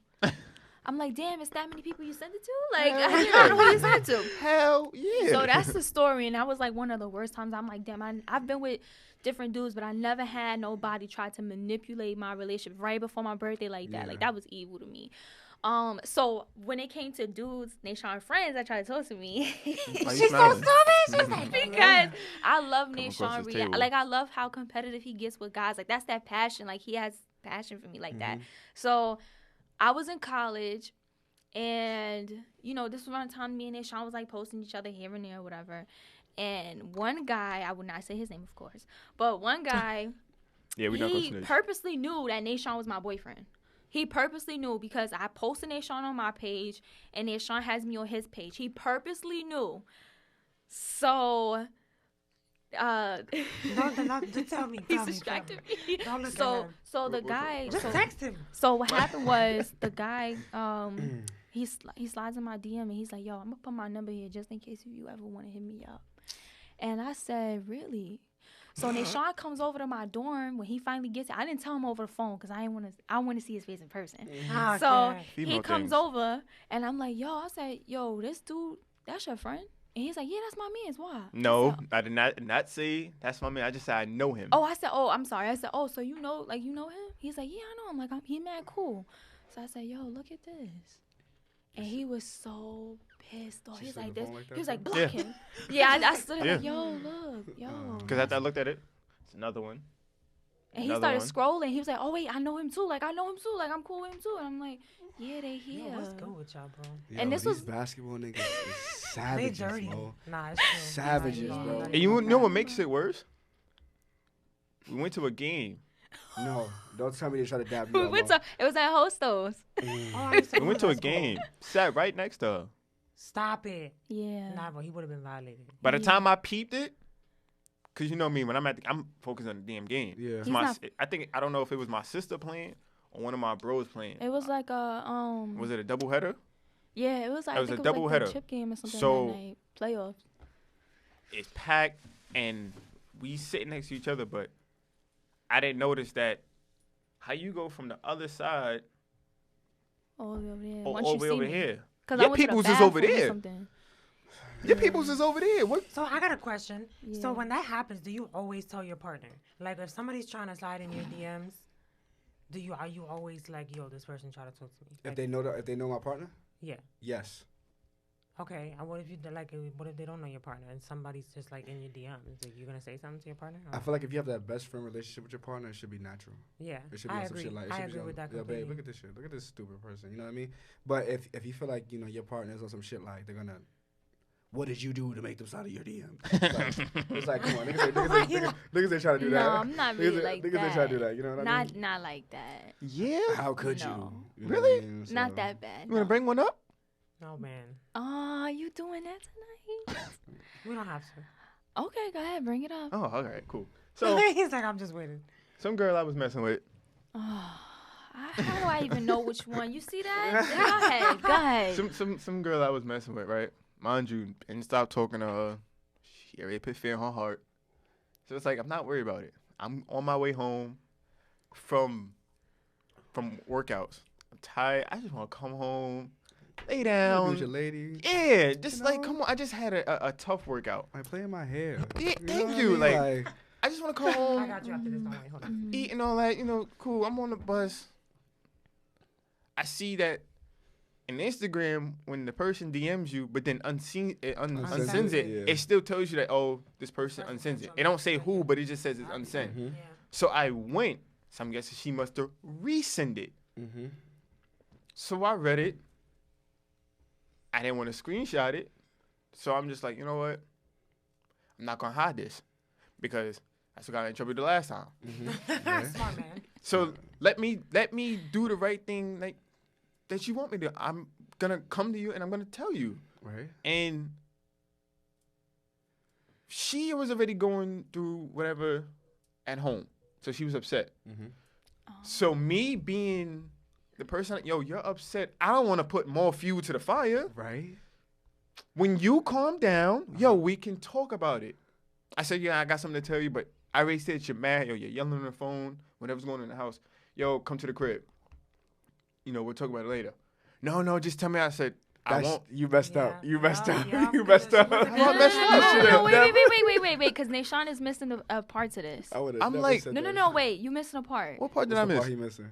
I'm like, damn, it's that many people you sent it to? Like, I don't know who you sent it to. Hell yeah. So that's the story. And that was like one of the worst times. I'm like, damn, I've been with different dudes, but I never had nobody try to manipulate my relationship right before my birthday like that. Like, that was evil to me. So when it came to dudes, Naashon friends that tried to talk to me, she's so stupid. She's like, because I love Naashon. Like, I love how competitive he gets with guys. Like, that's that passion. Like, he has passion for me like that. So I was in college, and this was around the time me and Naashon was like posting each other here and there, or whatever. And one guy, I would not say his name, of course, but one guy, he purposely knew that Naashon was my boyfriend. He purposely knew because I posted Naashon on my page, and Naashon has me on his page. He purposely knew. So, don't tell me. He's distracted me. Don't look at him. So the guy, just text him. So what happened was the guy, he slides in my DM, and he's like, yo, I'm gonna put my number here just in case if you ever want to hit me up. And I said, really? So Naashon comes over to my dorm when he finally gets it. I didn't tell him over the phone because I want to see his face in person. Okay. So he comes over, and I'm like, I said, yo, this dude, that's your friend? And he's like, yeah, that's my man's. Why? No, I did not say that's my man. I just said I know him. Oh, I said, I'm sorry. I said, so you know him? He's like, yeah, I know him. Like, he mad cool. So I said, yo, look at this. And he was so pissed off. He's like, he was like, block him. Yeah, I stood there like, yo, look, yo. Because after I looked at it, it's another one. And he started scrolling. He was like, oh, wait, I know him too. Like, I'm cool with him too. And I'm like, yeah, they here. Yo, what's good with y'all, bro? Yo, and this was basketball niggas is savages, they dirty. bro. Nah, it's true. Savages, bro. And you know what makes it worse? We went to a game. No, don't tell me they try to dab you up. It was at Hostos. We went to a game. Sat right next to her. Stop it. Yeah. Nah, bro, he would have been violated. By the time I peeped it, because you know me, when I'm focused on the damn game. Yeah. I don't know if it was my sister playing or one of my bros playing. It was like a Was it a doubleheader? Yeah, it was like, a doubleheader. Like chip game or something so, that night. Playoffs. It's packed and we sitting next to each other, but I didn't notice that how you go from the other side all the way over there. All the way over here. Your people's is over there. Your people's is over there. What? So I got a question. Yeah. So when that happens, do you always tell your partner? Like if somebody's trying to slide in your DMs, are you always like, yo, this person try to talk to me? If they know my partner? Yeah. Yes. Okay. And what if they don't know your partner and somebody's just like in your DMs? Like, you gonna say something to your partner? I feel like if you have that best friend relationship with your partner, it should be natural. Yeah. It should be I some agree. shit like I agree with that. Yo, babe, look at this shit. Look at this stupid person. You know what I mean? But if you feel like your partner's on some shit like they're gonna, what did you do to make them slide in your DM? It's like come on, niggas they try to do that. No, I'm not really like that. Niggas they try to do that. You know what I mean? Not like that. Yeah. How could No. you? Really? What I mean? Not that bad. You want to bring one up? Oh man. Oh, you doing that tonight? We don't have to. Okay, go ahead, bring it up. Oh, all right, cool. So he's like, I'm just waiting. some girl I was messing with. Oh, how do I even know which one? You see that? Go ahead. Some girl I was messing with, right? Mind you, and stop talking to her. She already put fear in her heart. So it's like I'm not worried about it. I'm on my way home from workouts. I'm tired. I just want to come home, lay down. With your lady. Yeah, just come on. I just had a tough workout. I play in my hair. Yeah, You know thank what you. I mean? Like I just want to come home. I got you after this. Don't worry. Hold on. Eating all that, cool. I'm on the bus. I see that In Instagram, when the person DMs you, but then unsends it, yeah. it still tells you that, oh, this person unsends it. It don't say who, but it just says it's unsent. Mm-hmm. Yeah. So I went. So I'm guessing she must have resend it. Mm-hmm. So I read it. I didn't want to screenshot it. So I'm just like, you know what? I'm not going to hide this because that's what got in trouble the last time. Mm-hmm. Right. Smart man. So let me do the right thing that you want me to. I'm going to come to you and I'm going to tell you. Right. And she was already going through whatever at home. So she was upset. Mm-hmm. So me being the person, yo, you're upset. I don't want to put more fuel to the fire. Right. When you calm down, yo, we can talk about it. I said, yeah, I got something to tell you, but I already said you're mad. Yo, you're yelling on the phone. Whatever's going on in the house. Yo, come to the crib. You know, we'll talk about it later. No, just tell me. I said, I won't. You messed Yeah. up. You messed up. Yeah. You messed up. No, I messed up. No, Should've wait, because Naashon is missing a part to this. I would've I'm never like- said No, that. wait, you missing a part. What part did I What's the miss? part he missing?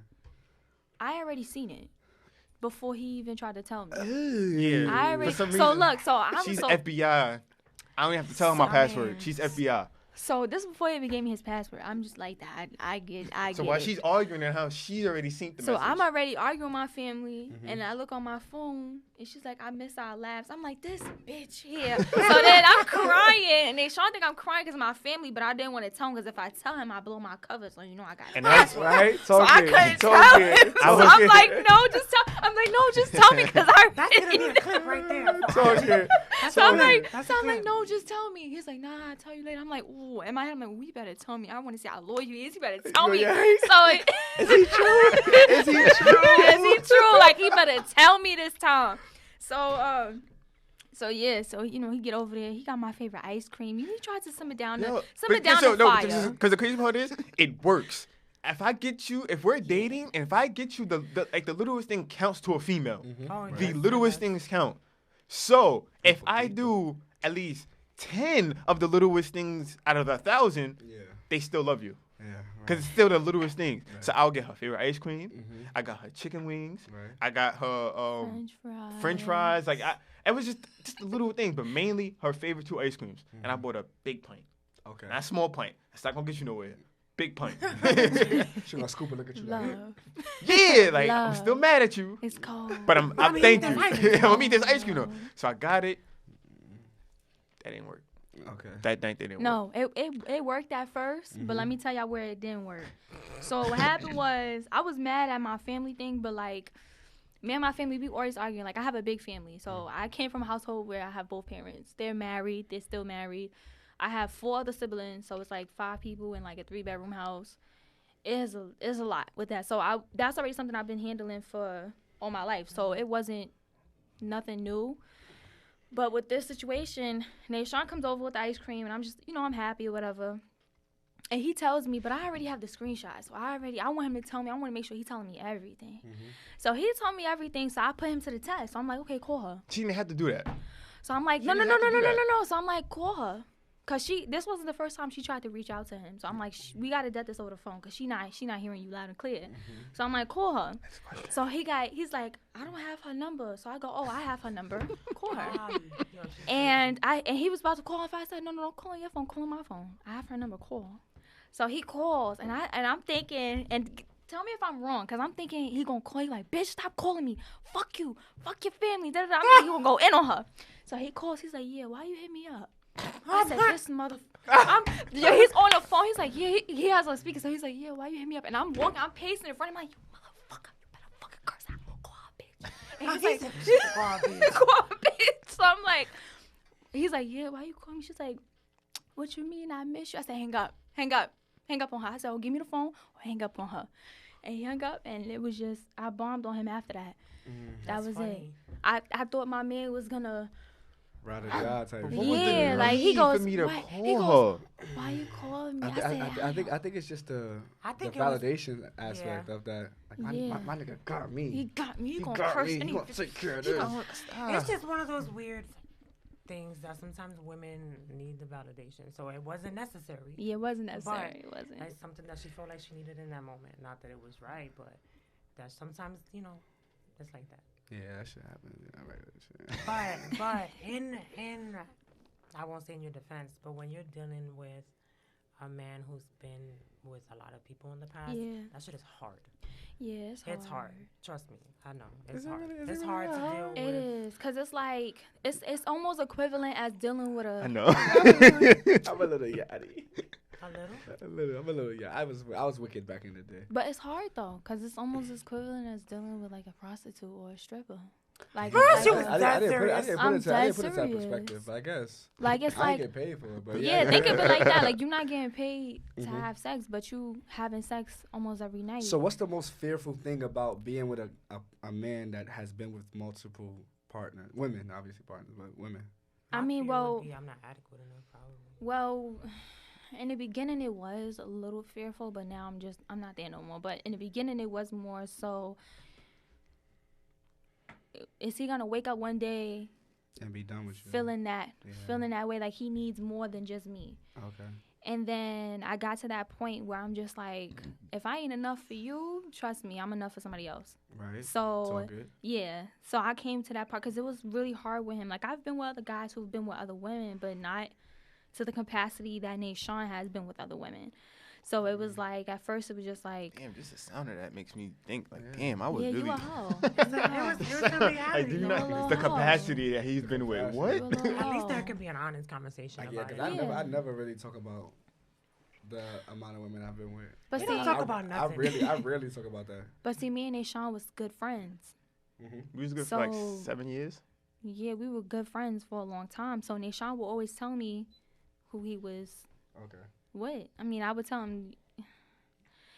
I already seen it before he even tried to tell me. Yeah. I For already. some So reason, look, so I'm She's so FBI. I don't even have to tell her my So, I password. mean- She's FBI. so this is before he even gave me his password. I'm just like that. I get So it. while she's arguing in her house, she's already seen the So message. I'm already arguing with my family, Mhm. and I look on my phone, and she's like, "I miss our laughs." I'm like, "This bitch here." So then I'm crying, and they Sean think I'm crying because of my family, but I didn't want to tell him because if I tell him, I blow my cover. So you know I got. And password. Right? So I couldn't tell him. So was- I'm like, "No, just tell." I'm like, "No, just tell me," because I. That's gonna be a clip right there. Talk shit. That's So I'm a clip. like, That's so a I'm like, clip. "No, just tell me." He's like, "Nah, I'll tell you later." I'm like, "Ooh," in my head, I'm like, "We better tell me. I want to see how loyal you is. You better tell me." Yeah. So it, Is he true? Is he true? is he true? Like he better tell me this time. So yeah, so you know he get over there. He got my favorite ice cream. He tried to simmer down the fire. Because the crazy part is, it works. If we're dating, and if I get you the littlest thing counts to a female. Oh, The yes, littlest yes. things count. So if I do at least 10 of the littlest things out of 1,000, Yeah. they still love you. Yeah. Because it's still the littlest things. Right. So I'll get her favorite ice cream. Mhm. I got her chicken wings. Right. I got her French fries. Like it was just the little things, but mainly her favorite 2 ice creams. And I bought a big pint. Okay. Not a small pint. It's not gonna get you nowhere. Big pint. She gonna scoop and look at you like, Love. Yeah, like I'm Love. still mad at you, It's cold. but I'm Let me thank eat you. this ice cream. I'm gonna eat this ice cream though. So I got it. That didn't work. okay. That didn't work. No, it worked at 1st, but let me tell y'all where it didn't work. So what happened was I was mad at my family thing, but like me and my family, we always arguing. Like I have a big family, so I came from a household where I have both parents. They're married. They're still married. I have 4 other siblings, so it's like 5 people in like a 3-bedroom house. It's a lot with that. So that's already something I've been handling for all my life. So it wasn't nothing new. But with this situation, Naashon comes over with the ice cream, and I'm just, I'm happy or whatever. And he tells me, but I already have the screenshot. So I want him to tell me. I want to make sure he's telling me everything. So he told me everything, so I put him to the test. So I'm like, okay, call her. She didn't have to do that. So I'm like, She no. didn't have to do that. So I'm like, call her. Cause this wasn't the first time she tried to reach out to him. So I'm like, we gotta get this over the phone, cause she not hearing you loud and clear. So I'm like, call her. So he's like, I don't have her number. So I go, oh, I have her number. Call her. And he was about to call her. I said, no, don't call on your phone. Call on my phone. I have her number. Call. So he calls, and I'm thinking, and tell me if I'm wrong, cause I'm thinking he gonna call you like, bitch, stop calling me. Fuck you. Fuck your family. Da, da, da. I'm thinking he gonna go in on her. So he calls. He's like, yeah, why you hit me up? I said, this mother. He's on the phone. He's like, yeah, he has on speaker. So he's like, yeah, why you hit me up? And I'm pacing in front of him like, you motherfucker, you better fucking curse out. Call her, bitch. And he's like, call her, bitch. So I'm like, he's like, yeah, why you calling me? She's like, what you mean I miss you? I said, hang up on her. I said, oh, give me the phone or hang up on her. And he hung up, and it was just, I bombed on him after that. That was it. I thought my man was gonna. Ride or die type. What was the Yeah, like he need goes, for me to why, call he her? goes, why you calling me? I think it's just the think it was- validation aspect of that. Like my nigga got me. He got me. He gonna got curse me. and He gonna take care of he this. gonna- It's just one of those weird things that sometimes women need the validation. So it wasn't necessary. Yeah, it wasn't But necessary. It wasn't. it's something that she felt like she needed in that moment. Not that it was right, but that sometimes, it's like that. Yeah, that shit happens. Yeah, But in I won't say in your defense, but when you're dealing with a man who's been with a lot of people in the past, that shit is hard. Yeah, it's hard. Trust me, I know it's Is it hard. really- is It's it hard really to that deal hard? with. It is, cause it's like it's almost equivalent as dealing with I a. know. I'm a little yachty. A little. I'm a little yeah. I was wicked back in the day. But it's hard though, cause it's almost as equivalent as dealing with like a prostitute or a stripper. Like, Girl, it's she like was a- I didn't put it. I serious. didn't I'm put it to that dead perspective. serious. But I guess like it's I like ain't get paid for it. But yeah, think of it like that. Like you're not getting paid to Mhm. have sex, but you having sex almost every night. So what's the most fearful thing about being with a man that has been with multiple partners? Women, obviously partners, but women. I My mean, fear well- would be I'm not adequate enough, probably. Well, in the beginning it was a little fearful, but now I'm not there no more. But in the beginning it was more so. Is he gonna wake up one day And be done with you. feeling that Yeah. way, like he needs more than just me? Okay. And then I got to that point where I'm just like, if I ain't enough for you, trust me, I'm enough for somebody else. Right. It's So all good. yeah, so I came to that part because it was really hard with him. Like I've been with other guys who've been with other women, but not to the capacity that Naashon has been with other women. So it was like at first it was just like, Damn, just the sound of that makes me think like, Yeah. damn, I was yeah, really. you a hoe. It was a I reality. do You not. a little The hoe. capacity that he's been with. Capacity. What? You a little At least hoe. there could be an honest conversation Yeah, about because it. Yeah. I never really talk about the amount of women I've been with. But We see, don't talk about nothing. I really talk about that. but see, me and Naashon was good friends. We was good for like So- 7 years. Yeah, we were good friends for a long time. So Naashon will always tell me who he was Okay. with. I mean, I would tell him.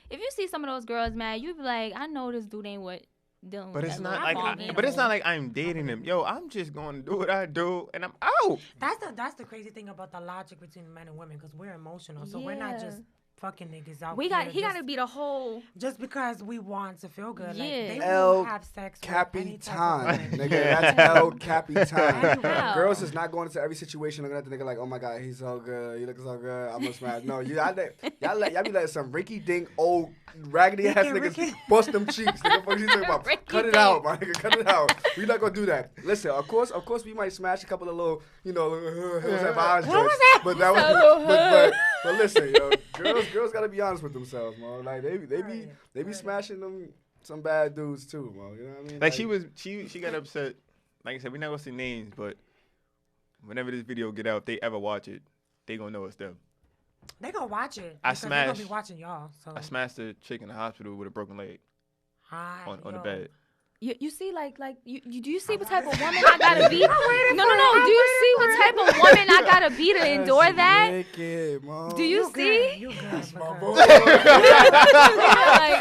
If you see some of those girls, man, you'd be like, I know this dude ain't what dealing But with. it's that not little like. foggy But it's no not more. like I'm dating him. Yo, I'm just going to do what I do, and I'm out. That's the crazy thing about the logic between men and women because we're emotional, so we're not Yeah. just fucking niggas out. He here got to just- be the whole. just because we want to feel good. Like, Yeah. they El will have sex with any type of Capitan, woman. nigga. That's El Capitan. Anyhow. Girls is not going into every situation looking at the nigga like, oh my god, he's so good, he looks so good, I'm gonna smash. No, y'all be letting some Ricky Dink old raggedy ass niggas Ricky. bust them cheeks. Nigga, what you talking about? Ricky Cut it Dink. out, my nigga. Cut it out. We not gonna do that. Listen, of course, we might smash a couple of little, hills and vibes. What was that? But that was, but listen, yo, girls gotta be honest with themselves, man. Like they be smashing them some bad dudes too, man. You know what I mean? Like she got upset. Like I said, we're not gonna say names, but whenever this video get out, if they ever watch it, they gonna know it's them. They gonna watch it. I because they gonna be smashed- watching y'all. So I smashed a chick in the hospital with a broken leg on the yo. bed. You see, do you see what type of woman I gotta be? No. Do you see what type of woman I gotta be to endure that? Wicked, man. Do you You see? good. You good. That's my because- boy. Like,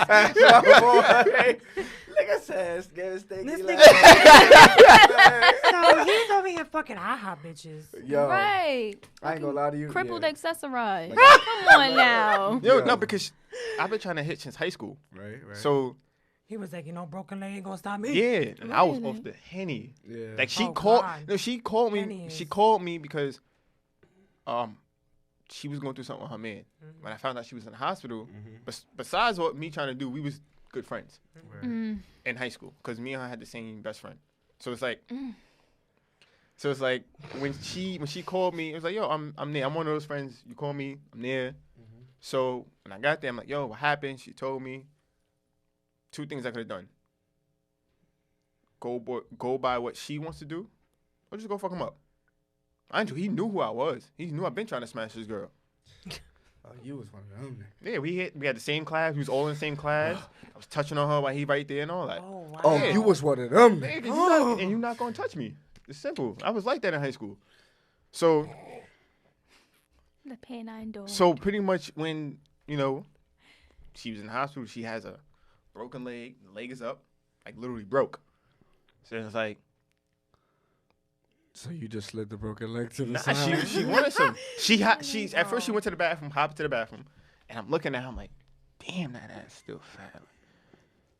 That's my boy. Nigga says, get his This sticky nigga- leg. So he's over here fucking IHOP bitches. Yo, right. I ain't gonna lie to you. Crippled yeah. accessorized. Like, Come on now. Yo, Yeah. no, because I've been trying to hit since high school. Right. So He was like, broken leg ain't gonna stop me. yeah, and I was Really? off the henny. yeah. Like she Oh, called. God. No, she called me. Henny She is- called me because she was going through something with her man. Mhm. When I found out she was in the hospital, Mhm. besides what me trying to do, we was good friends Right. Mm. in high school because me and her had the same best friend. So it's like, Mm. when she called me, it was like, yo, I'm there. I'm one of those friends. You call me, I'm there. Mhm. So when I got there, I'm like, yo, what happened? She told me 2 things I could have done. Go by what she wants to do, or just go fuck him up. He knew who I was. He knew I've been trying to smash this girl. Oh, you was one of them. Yeah, we had the same class. We was all in the same class. I was touching on her while he right there and all that. Oh, wow. Oh, Yeah. you was one of them. Man, you're not gonna touch me. It's simple. I was like that in high school. So The pain I endure. pretty much when she was in the hospital, she has a broken leg. The leg is up, like literally broke. So it's like, So you just slid the broken leg to the nah, side. she wanted some. She's at first she went to the bathroom, hopped to the bathroom, and I'm looking at her. I'm like, damn, that ass still fat.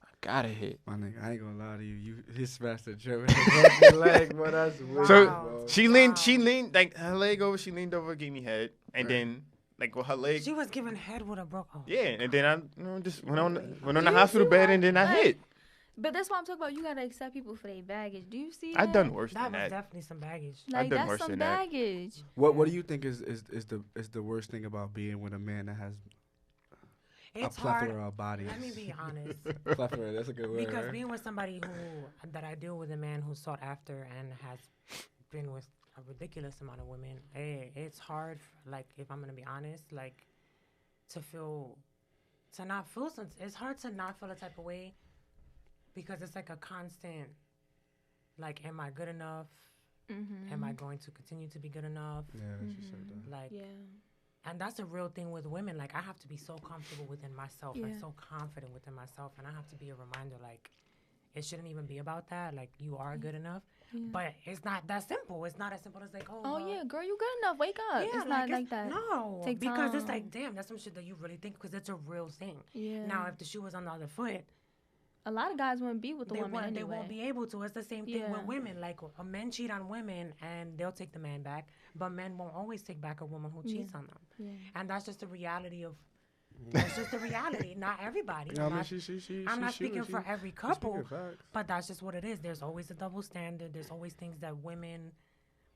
I gotta hit. My nigga, I ain't gonna lie to you. He smashed the Joe in the broken leg, but that's weird. So bro. she leaned like her leg over. She leaned over, gave me head, and Right. then like with her leg. She was giving head with a broke. Oh. Yeah, and then I just went on the hospital bed and then I hit. But that's what I'm talking about. You gotta accept people for their baggage. Do you see? I've done worse That than was that. definitely some baggage. Like done that's worse some than that. baggage. What do you think is the worst thing about being with a man that has It's a hard. plethora of bodies? Let me be honest. Plethora, that's a good word. Because right? being with somebody that I deal with, a man who's sought after and has been with a ridiculous amount of women, it's hard. Like, if I'm gonna be honest, like to not feel some. It's hard to not feel a type of way because it's like a constant. Like, am I good enough? Am I going to continue to be good enough? Yeah, that's just said that. Like, Yeah. and that's a real thing with women. Like, I have to be so comfortable within myself and Yeah. so confident within myself. And I have to be a reminder, like, it shouldn't even be about that. Like, you are good enough. Yeah. But it's not that simple. It's not as simple as, like, oh, Oh well, yeah, girl, you good enough. Wake up. yeah, It's not like that. No, Take because it's time. like, damn, that's some shit that you really think, because it's a real thing. Yeah. Now, if the shoe was on the other foot, A lot of guys wouldn't be with the woman anyway. they won't be able to. It's the same thing Yeah. with women. Like, men cheat on women and they'll take the man back, but men won't always take back a woman who cheats on them. Yeah. And that's just the reality of. That's just the reality. Not everybody. Yeah, I I'm mean, not, I'm not speaking for every she's couple, speaking facts. but that's just what it is. There's always a double standard. There's always things that women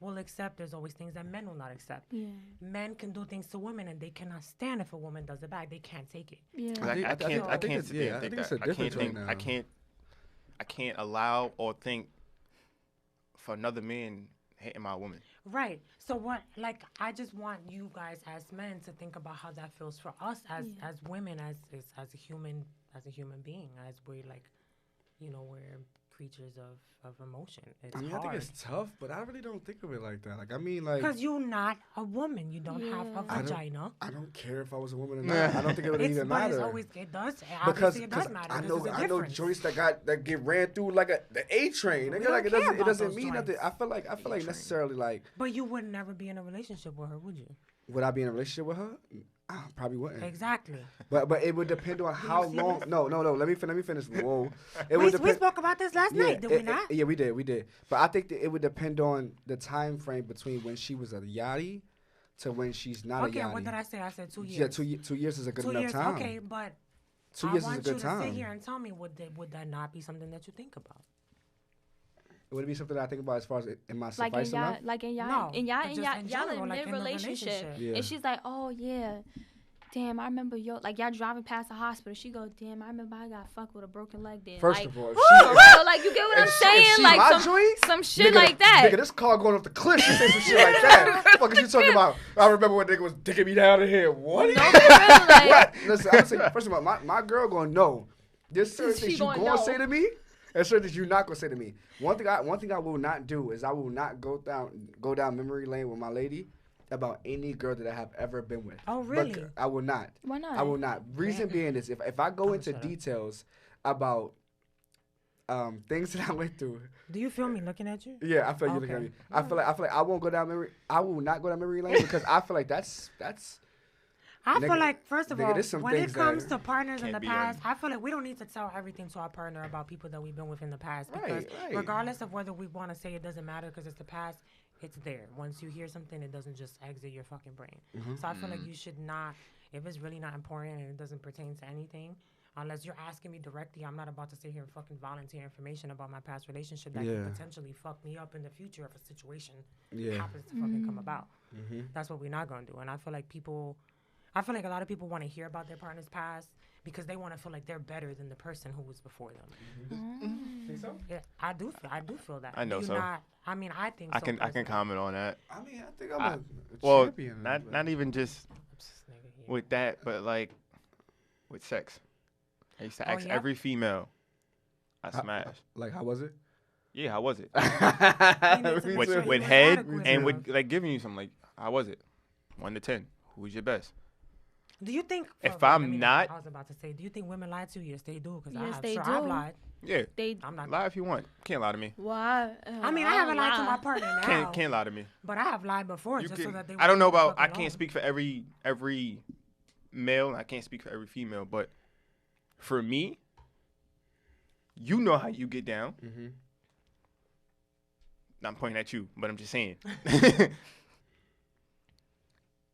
will accept. There's always things that men will not accept. Yeah. Men can do things to women and they cannot stand if a woman does it back. They can't take it. Yeah. Like, I can't think it's- sit there yeah, and I think think it's that. a difference right now. I can't allow or think for another man hating my woman. Right. So what? Like, I just want you guys as men to think about how that feels for us as women, as a human being, as we're like, we're creatures of emotion. It's I mean, hard. I think it's tough, but I really don't think of it like that. Like, I mean, like, Because you're not a woman. You don't have a Yeah. vagina. I don't care if I was a woman or not. I don't think it would even But matter. it does. Because Obviously, it does matter. I This know is a I know difference. joints that get ran through like the A train. We Nigga, don't like it care doesn't about those mean nothing. joints. I feel like necessarily like But you would never be in a relationship with her, would you? would I be in a relationship with her? I probably wouldn't. Exactly. But it would depend on how long. No. Let me finish. Whoa. It We would depend. spoke about this last night, did we not? Yeah, we did. But I think that it would depend on the time frame between when she was a yachty to when she's not a Okay, yachty. what did I say? I said 2 years. Yeah, 2 years is a good 2 enough years. time. Okay, but 2 I years is a want good you to time. sit here and tell me, would that not be something that you think about? Would it be something that I think about as far as in my Like in suffice y'all, enough? like in y'all, No, in y'all, but in just y'all, in y'all general, in like their in the relationship, Yeah. and she's like, oh yeah, damn, I remember like y'all driving past the hospital. She go, damn, I remember I got fucked with a broken leg then. First like, of all, if for real, like you get what I'm if saying? she Like my joint, some shit nigga, like that. Nigga, this car going off the cliff. She said some shit like that. What the fuck is you talking about? I remember when nigga was digging me down in here. What? No, for real, like, What? Listen, I'm saying, first of all, my girl gonna know. There's certain She things you gonna gonna know. say to me, and certain things you're not gonna say to me. One thing I will not do is I will not go down memory lane with my lady about any girl that I have ever been with. Oh, really? But I will not. why not? I will not. Reason being is if I go into shut up. details about things that I went through. Do you feel me looking at you? Yeah, I feel you looking at Okay. me. I feel like I won't go down memory. I will not go down memory lane because I feel like that's. I feel Nigga- like, first of nigga, all, there's some when it things that comes to partners in can't the be past, I feel like we don't need to tell everything to our partner about people that we've been with in the past. Because Right. regardless of whether we want to say it doesn't matter because it's the past, it's there. Once you hear something, it doesn't just exit your fucking brain. So I feel like you should not, if it's really not important and it doesn't pertain to anything, unless you're asking me directly, I'm not about to sit here and fucking volunteer information about my past relationship that Yeah. could potentially fuck me up in the future if a situation Yeah. happens to fucking come about. That's what we're not going to do. And I feel like a lot of people want to hear about their partner's past because they want to feel like they're better than the person who was before them. Think so? Yeah, I do feel that. I know Do you so. I mean, I think I so can personally. comment on that. I mean, I think I'm I- a Well, champion. not even just This nigga here. with that, but like with sex. I used to Oh, ask yeah? every female I smashed. Like, how was it? Yeah, how was it? need to Me make with sure too. he with was head adequate and enough. with like giving you some like how was it? 1 to 10. Who's your best? Do you think? If well, I'm let me not- I was about to say, do you think women lie to you? Yes, they do. Because Yes, I'm they sure do. I've lied. Yeah. They I'm not. Lie if you want. Can't lie to me. why? I mean, I haven't lied to my partner now, Can't lie to me. but I have lied before You just so can, that they. I don't know wouldn't about. I fucking can't know. speak for every male. And I can't speak for every female. But for me, you know how you get down. Mm-hmm. I'm pointing at you, but I'm just saying.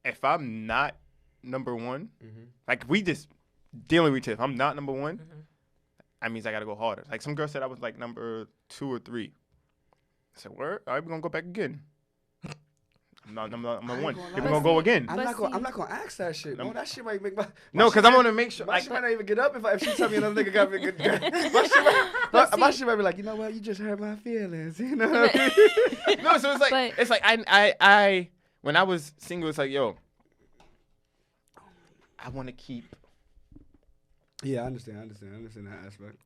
If I'm not number one, Mm-hmm. like we just dealing with it. If I'm not number one, that means I gotta go harder. Like some girl said I was like number 2 or 3. I said, word? All right, we're gonna go back again. I'm not number 1. We're gonna go again. I'm not gonna ask that shit. No, that shit might make my. No, because I want to make sure. My Like, shit might not even get up if she tell me another nigga got me a good girl. My shit might be like, you know what? You just hurt my feelings. You know what I mean? no, so it's like I when I was single, it's like, yo, I want to keep. Yeah, I understand that aspect.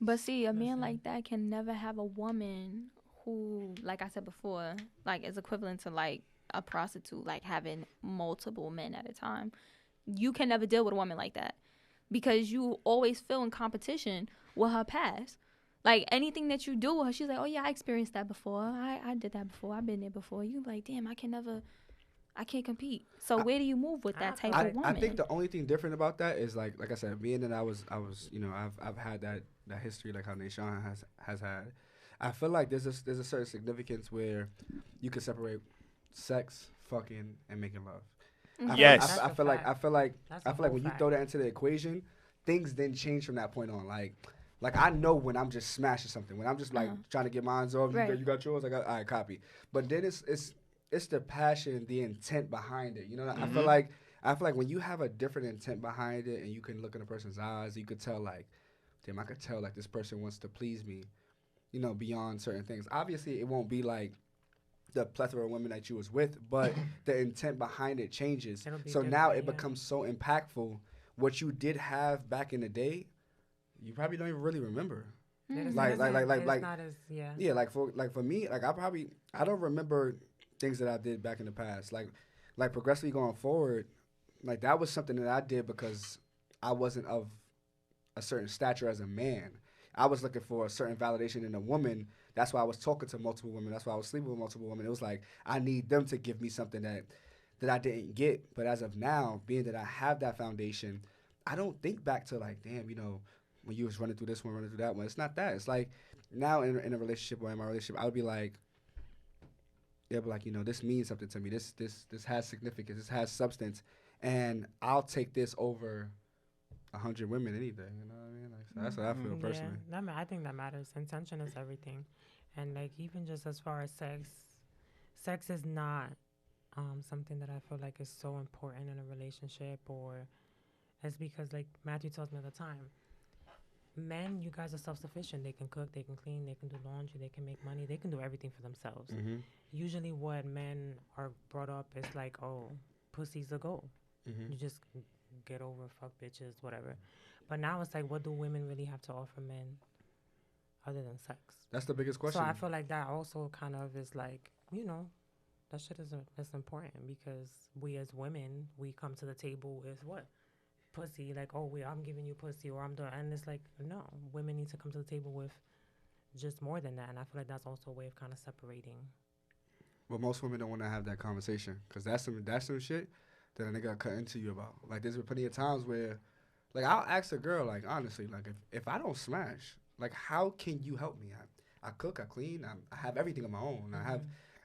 But see, a man like that can never have a woman who, like I said before, like is equivalent to like a prostitute, like having multiple men at a time. You can never deal with a woman like that because you always feel in competition with her past. Like anything that you do with her, she's like, oh yeah, I experienced that before. I did that before. I've been there before. You like, damn, I can't compete. So where do you move with that type of woman? I think the only thing different about that is like I said, being that I was you know, I've had that history like how Naashon has had. I feel like there's a certain significance where you can separate sex, fucking, and making love. Yes. I feel like when you throw that into the equation, things then change from that point on. Like I know when I'm just smashing something, when I'm just like trying to get mine off, you got yours, I got, all right, copy. But then it's the passion, the intent behind it. You know, mm-hmm. I feel like when you have a different intent behind it, and you can look in a person's eyes, you could tell like, damn, I could tell like this person wants to please me. You know, beyond certain things. Obviously, it won't be like the plethora of women that you was with, but the intent behind it changes. So now it becomes so impactful. What you did have back in the day, you probably don't even really remember. Like for me, like I don't remember things that I did back in the past. Like progressively going forward, like that was something that I did because I wasn't of a certain stature as a man. I was looking for a certain validation in a woman. That's why I was talking to multiple women. That's why I was sleeping with multiple women. It was like, I need them to give me something that I didn't get. But as of now, being that I have that foundation, I don't think back to like, damn, you know, when you was running through this one, running through that one. It's not that. It's like now in a relationship or in my relationship, I would be like, yeah, but like, you know, this means something to me. This has significance. This has substance. And I'll take this over 100 women any day, you know what I mean? Like, so that's what I feel personally. Yeah, I think that matters. Intention is everything. And like even just as far as sex is not something that I feel like is so important in a relationship, or it's because like Matthew tells me all the time, men, you guys are self-sufficient. They can cook, they can clean, they can do laundry, they can make money, they can do everything for themselves. Mm-hmm. Usually what men are brought up is like, oh, pussy's a goal. Mm-hmm. You just get over, fuck bitches, whatever. But now it's like, what do women really have to offer men other than sex? That's the biggest question. So I feel like that also kind of is like, you know, that shit is important because we as women, we come to the table with what? Pussy. Like, oh, I'm giving you pussy or I'm doing, and it's like, no, women need to come to the table with just more than that. And I feel like that's also a way of kind of separating. But most women don't want to have that conversation because that's some shit that a nigga cut into you about. Like, there's been plenty of times where, like, I'll ask a girl, like, honestly, like, if I don't smash, like, how can you help me? I cook, I clean, I have everything on my own. Mm-hmm.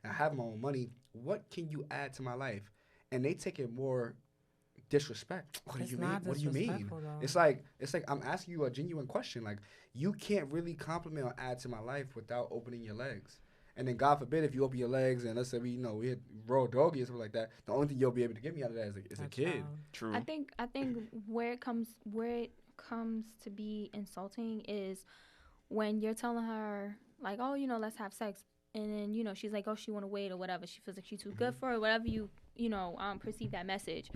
I have my own money. What can you add to my life? And they take it more disrespect. What do you mean? What do you mean? Though. It's like I'm asking you a genuine question. Like, you can't really compliment or add to my life without opening your legs. And then God forbid if you open your legs and let's say we hit raw doggy or something like that, the only thing you'll be able to get me out of that is a kid. True. I think where it comes to be insulting is when you're telling her like, oh, you know, let's have sex, and then, you know, she's like, oh, she want to wait or whatever, she feels like she's too good for it, whatever you perceive that message.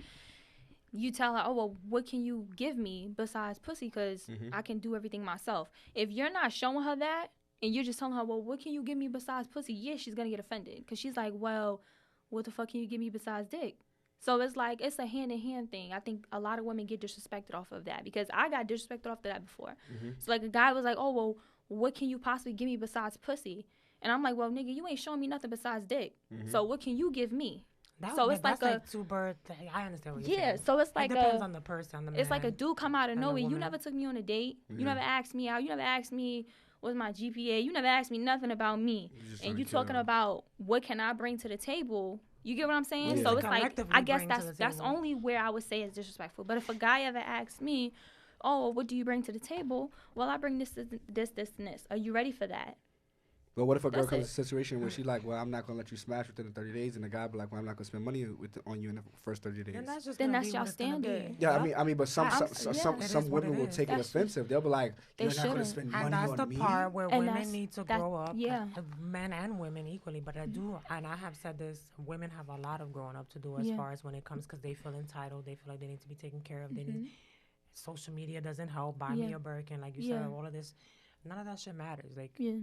You tell her, oh, well, what can you give me besides pussy? Because I can do everything myself. If you're not showing her that, and you're just telling her, well, what can you give me besides pussy? Yeah, she's going to get offended. Because she's like, well, what the fuck can you give me besides dick? So it's like, it's a hand-in-hand thing. I think a lot of women get disrespected off of that. Because I got disrespected off of that before. Mm-hmm. So, like, a guy was like, oh, well, what can you possibly give me besides pussy? And I'm like, well, nigga, you ain't showing me nothing besides dick. Mm-hmm. So what can you give me? It's like two birds. I understand what you're saying. Yeah, so it's like it depends on the person, on the man. It's like a dude come out of nowhere. You never took me on a date. Mm-hmm. You never asked me out. You never asked me what's my GPA. You never asked me nothing about me. And you talking about what can I bring to the table. You get what I'm saying? Yeah. So it's like, I guess that's only where I would say it's disrespectful. But if a guy ever asks me, oh, what do you bring to the table? Well, I bring this, and this. Are you ready for that? But what if a girl That's comes it. to a situation where she like, well, I'm not gonna let you smash within the 30 days, and the guy be like, well, I'm not gonna spend money on you in the first 30 days. Then that's just Then gonna that's be y'all what it's gonna be. standard. Yeah, Yep. I mean, but some It is what women it will is. take it That's just- offensive. They'll be like, They you're not gonna shouldn't. spend And money that's on the me. part where And women that's- need to that- grow up, yeah. men and women equally. But I do, and I have said this: women have a lot of growing up to do as Yeah. far as when it comes, because they feel entitled, they feel like they need to be taken care of. They need Mhm. social media doesn't help. Buy me Yeah. a Birkin, like you Yeah. said. All of this, none of that shit matters. Like, Yeah.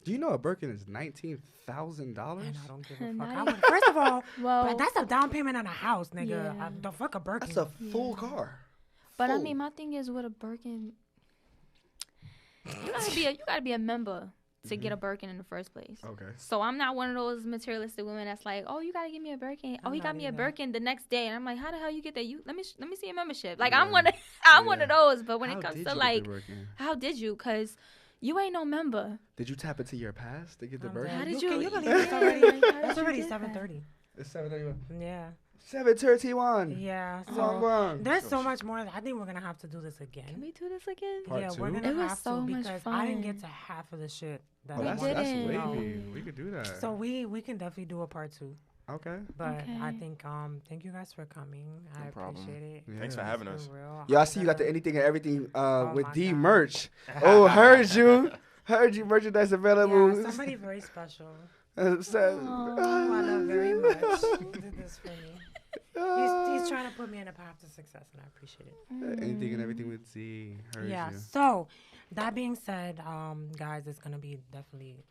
Do you know a Birkin is $19,000? and I don't give a And fuck. not I even- would, first of all, Well, but that's a down payment on a house, nigga. Yeah. The fuck a Birkin. That's a full Yeah. car. but I Full. mean, my thing is with a Birkin, you gotta be a member to get a Birkin in the first place. Okay. So I'm not one of those materialistic women that's like, oh, you gotta give me a Birkin. Oh, I'm he got not me a either. Birkin the next day, and I'm like, how the hell you get that? You let me see your membership. Like Yeah. I'm one of Yeah. those. But when How it comes did to you get like, the Birkin? how did you? Cause you ain't no member. Did you tap into your past to get the I'm Birkin? dead. How did Can you- you believe it's already? How did It's you already get that? 7:30. It's 7:31. Yeah. 7:31. Yeah. Wrong So one. there's so much more. I think we're gonna have to do this again. Can we do this again? Part yeah, two? we're gonna It was have so to much because I didn't get fun. to half of the shit that Oh, I that's wanted didn't. to wavy. know. We could do that. So we can definitely do a part 2. Okay. But I Okay. think thank you guys for coming. I No problem. appreciate it. Yeah. Thanks for It's having been us. real. Yo, I I'm see you got the gonna- anything and everything Oh with my D God. merch. Oh, heard you. Heard you. Merchandise available. Yeah, somebody very special. Said- Who I love very much did this for me. He's trying to put me in a path to success, and I appreciate it. Anything and everything with Z. Heard Yeah. you. So that being said, guys, it's gonna be definitely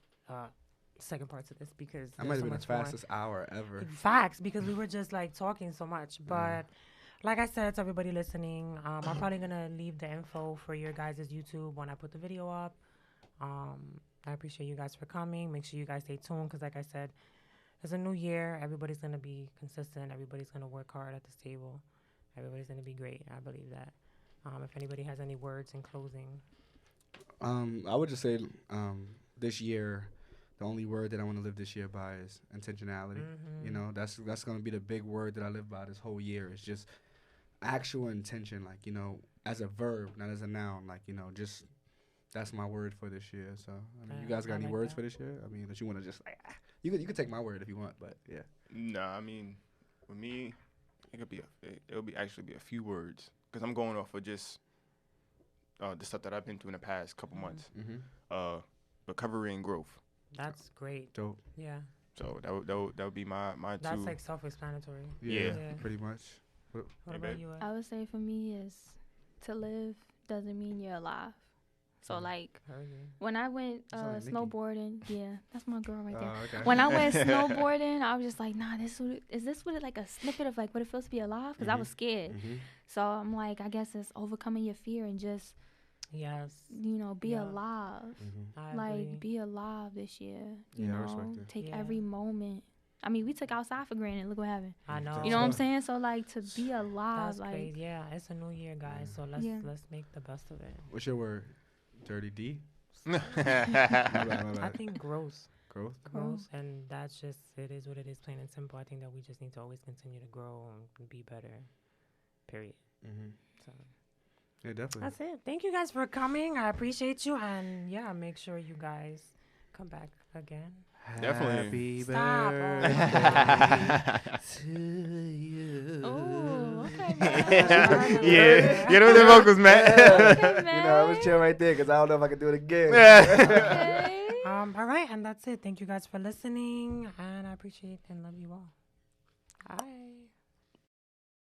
second part to this because I might there's have so been the much more. fastest hour ever. Facts, because we were just like talking so much. But like I said to everybody listening, I'm probably gonna leave the info for your guys' YouTube when I put the video up. I appreciate you guys for coming. Make sure you guys stay tuned because, like I said, it's a new year. Everybody's gonna be consistent. Everybody's gonna work hard at this table. Everybody's gonna be great. I believe that. If anybody has any words in closing, I would just say this year, the only word that I want to live this year by is intentionality. Mhm. You know, that's going to be the big word that I live by this whole year. It's just actual intention, like, you know, as a verb, not as a noun. Like, you know, just that's my word for this year. So, I mean, you guys got I any like words that. for this year? I mean, that you want to just like, you can take my word if you want, but yeah. Nah, I mean, with me, it'll be actually be a few words because I'm going off of just the stuff that I've been through in the past couple months. Mm-hmm. Recovery and growth. that's great. Dope. Yeah, So that would be my that's two. like self-explanatory. Yeah. Yeah. Pretty much. What Hey, about babe. you? I would say for me is to live doesn't mean you're alive. So like Heard you. when I went You sound like Nikki. snowboarding, yeah, that's my girl right there. Okay. When I went snowboarding, I was just like, nah, is this what it, like a snippet of like what it feels to be alive? Because I was scared. Mhm. So I'm like, I guess it's overcoming your fear and just, Yes, you know, be Yeah. alive. Mhm. I Like agree. be alive this year. You Yeah, I know, respect it. take Yeah. every moment. I mean, we took outside for granted. Look what happened. I know. You know what I'm That's saying? So like to be alive, That's like crazy. Yeah, it's a new year, guys. So let's Yeah. make the best of it. What's your word? Dirty D? Nah, My bad, my I bad. think growth, Growth? growth, and that's just it is what it is, plain and simple. I think that we just need to always continue to grow and be better. Period. Mm-hmm. So Yeah, definitely. that's it. Thank you guys for coming. I appreciate you, and yeah, make sure you guys come back again. Definitely. Happy Stop. birthday to you. oh, okay, man. yeah, get on the vocals, man. Okay, You man. know, I was chill right there because I don't know if I can do it again. Okay. All right, and that's it. Thank you guys for listening, and I appreciate and love you all. Bye.